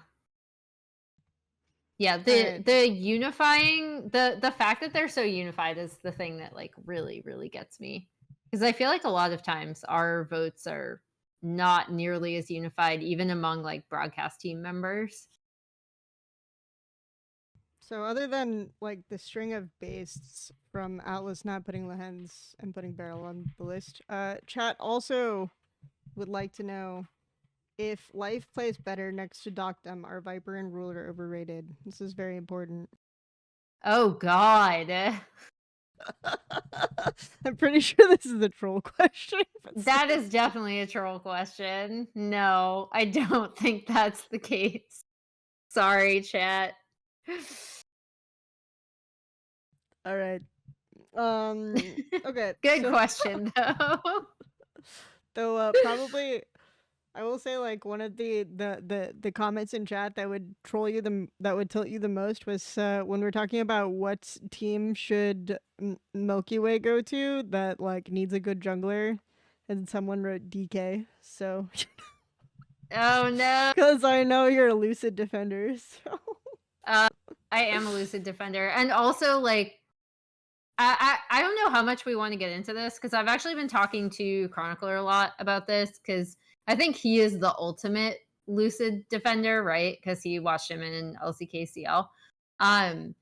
Yeah, the unifying, the fact that they're so unified is the thing that like really, really gets me. Because I feel like a lot of times our votes are not nearly as unified, even among like broadcast team members. So other than like the string of bastes from Atlas not putting Lehens and putting Beryl on the list, chat also would like to know if Life plays better next to Doctem, are Viper and Ruler overrated? This is very important. Oh God. I'm pretty sure this is a troll question. That is definitely a troll question. No, I don't think that's the case. Sorry, chat. All right. Okay. Good question though. Though probably I will say like one of the comments in chat that would troll you that would tilt you the most was when we're talking about what team should Milkyway go to that like needs a good jungler, and someone wrote DK. So Oh no. because I know you're a Lucid defender. So I am a Lucid defender, and also like I don't know how much we want to get into this because I've actually been talking to Chronicler a lot about this because I think he is the ultimate Lucid defender, right? Because he watched him in LCKCL. I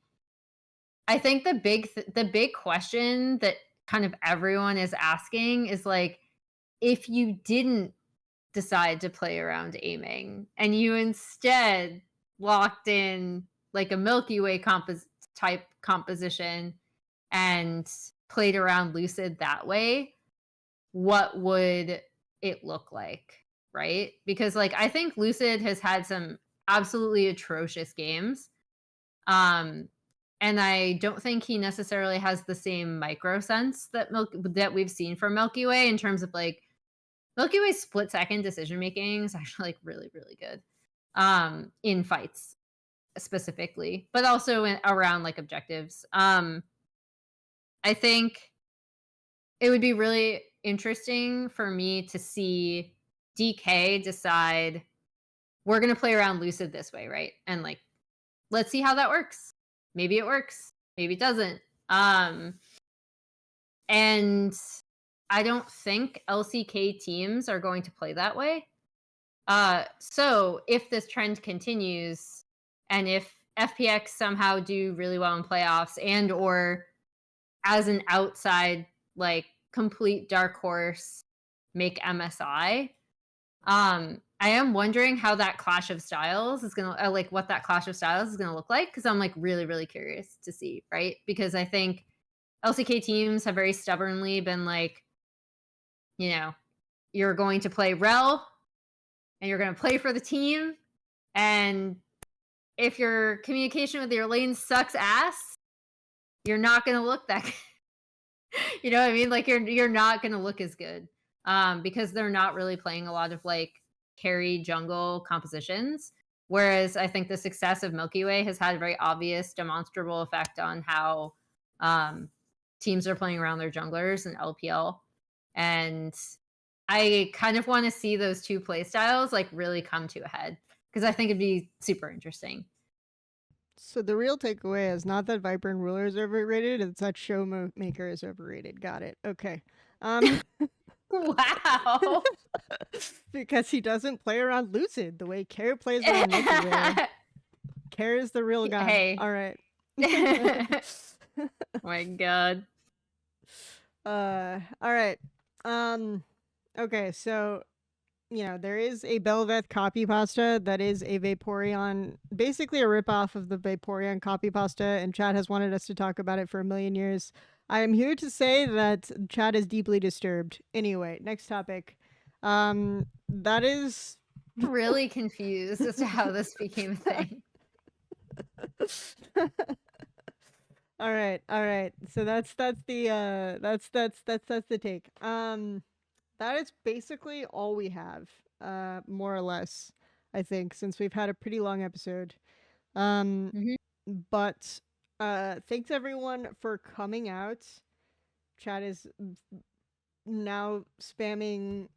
think the big question that kind of everyone is asking is like, if you didn't decide to play around aiming and you instead locked in like a Milky Way type composition and played around Lucid that way, what would it look like, right? Because like I think Lucid has had some absolutely atrocious games. And I don't think he necessarily has the same micro sense that we've seen from Milky Way in terms of like Milky Way's split second decision making is actually like really, really good in fights specifically, but also around like objectives. I think it would be really interesting for me to see DK decide we're going to play around Lucid this way, right? And like, let's see how that works. Maybe it works. Maybe it doesn't. And I don't think LCK teams are going to play that way. So if this trend continues, and if FPX somehow do really well in playoffs, and or as an outside like complete dark horse make MSI, I am wondering how that clash of styles is gonna like what that clash of styles is gonna look like, because I'm like really, really curious to see, right? Because I think LCK teams have very stubbornly been like, you know, you're going to play Rel and you're going to play for the team, and if your communication with your lane sucks ass, you're not going to look that good. You know what I mean? Like you're not going to look as good because they're not really playing a lot of like carry jungle compositions. Whereas I think the success of Milky Way has had a very obvious demonstrable effect on how teams are playing around their junglers in LPL. And I kind of want to see those two play styles like really come to a head, because I think it'd be super interesting. So the real takeaway is not that Viper and Ruler is overrated, it's that Showmaker is overrated. Got it. Okay. Wow. Because he doesn't play around Lucid the way Care plays around Milkyway. Care is the real guy. Hey. All right. Oh my God. All right. Okay, so there is a Bel'Veth copy pasta that is a Vaporeon, basically a ripoff of the Vaporeon copy pasta, and chat has wanted us to talk about it for a million years. I am here to say that chat is deeply disturbed. Anyway, next topic. That is Really confused as to how this became a thing. all right, all right. So that's the that's the take. That is basically all we have, more or less. I think since we've had a pretty long episode. Mhm. But thanks everyone for coming out. Chat is now spamming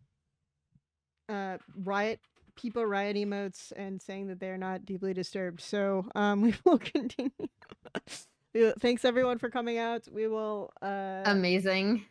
riot emotes and saying that they're not deeply disturbed. So we will continue. Thanks everyone for coming out. We will Amazing.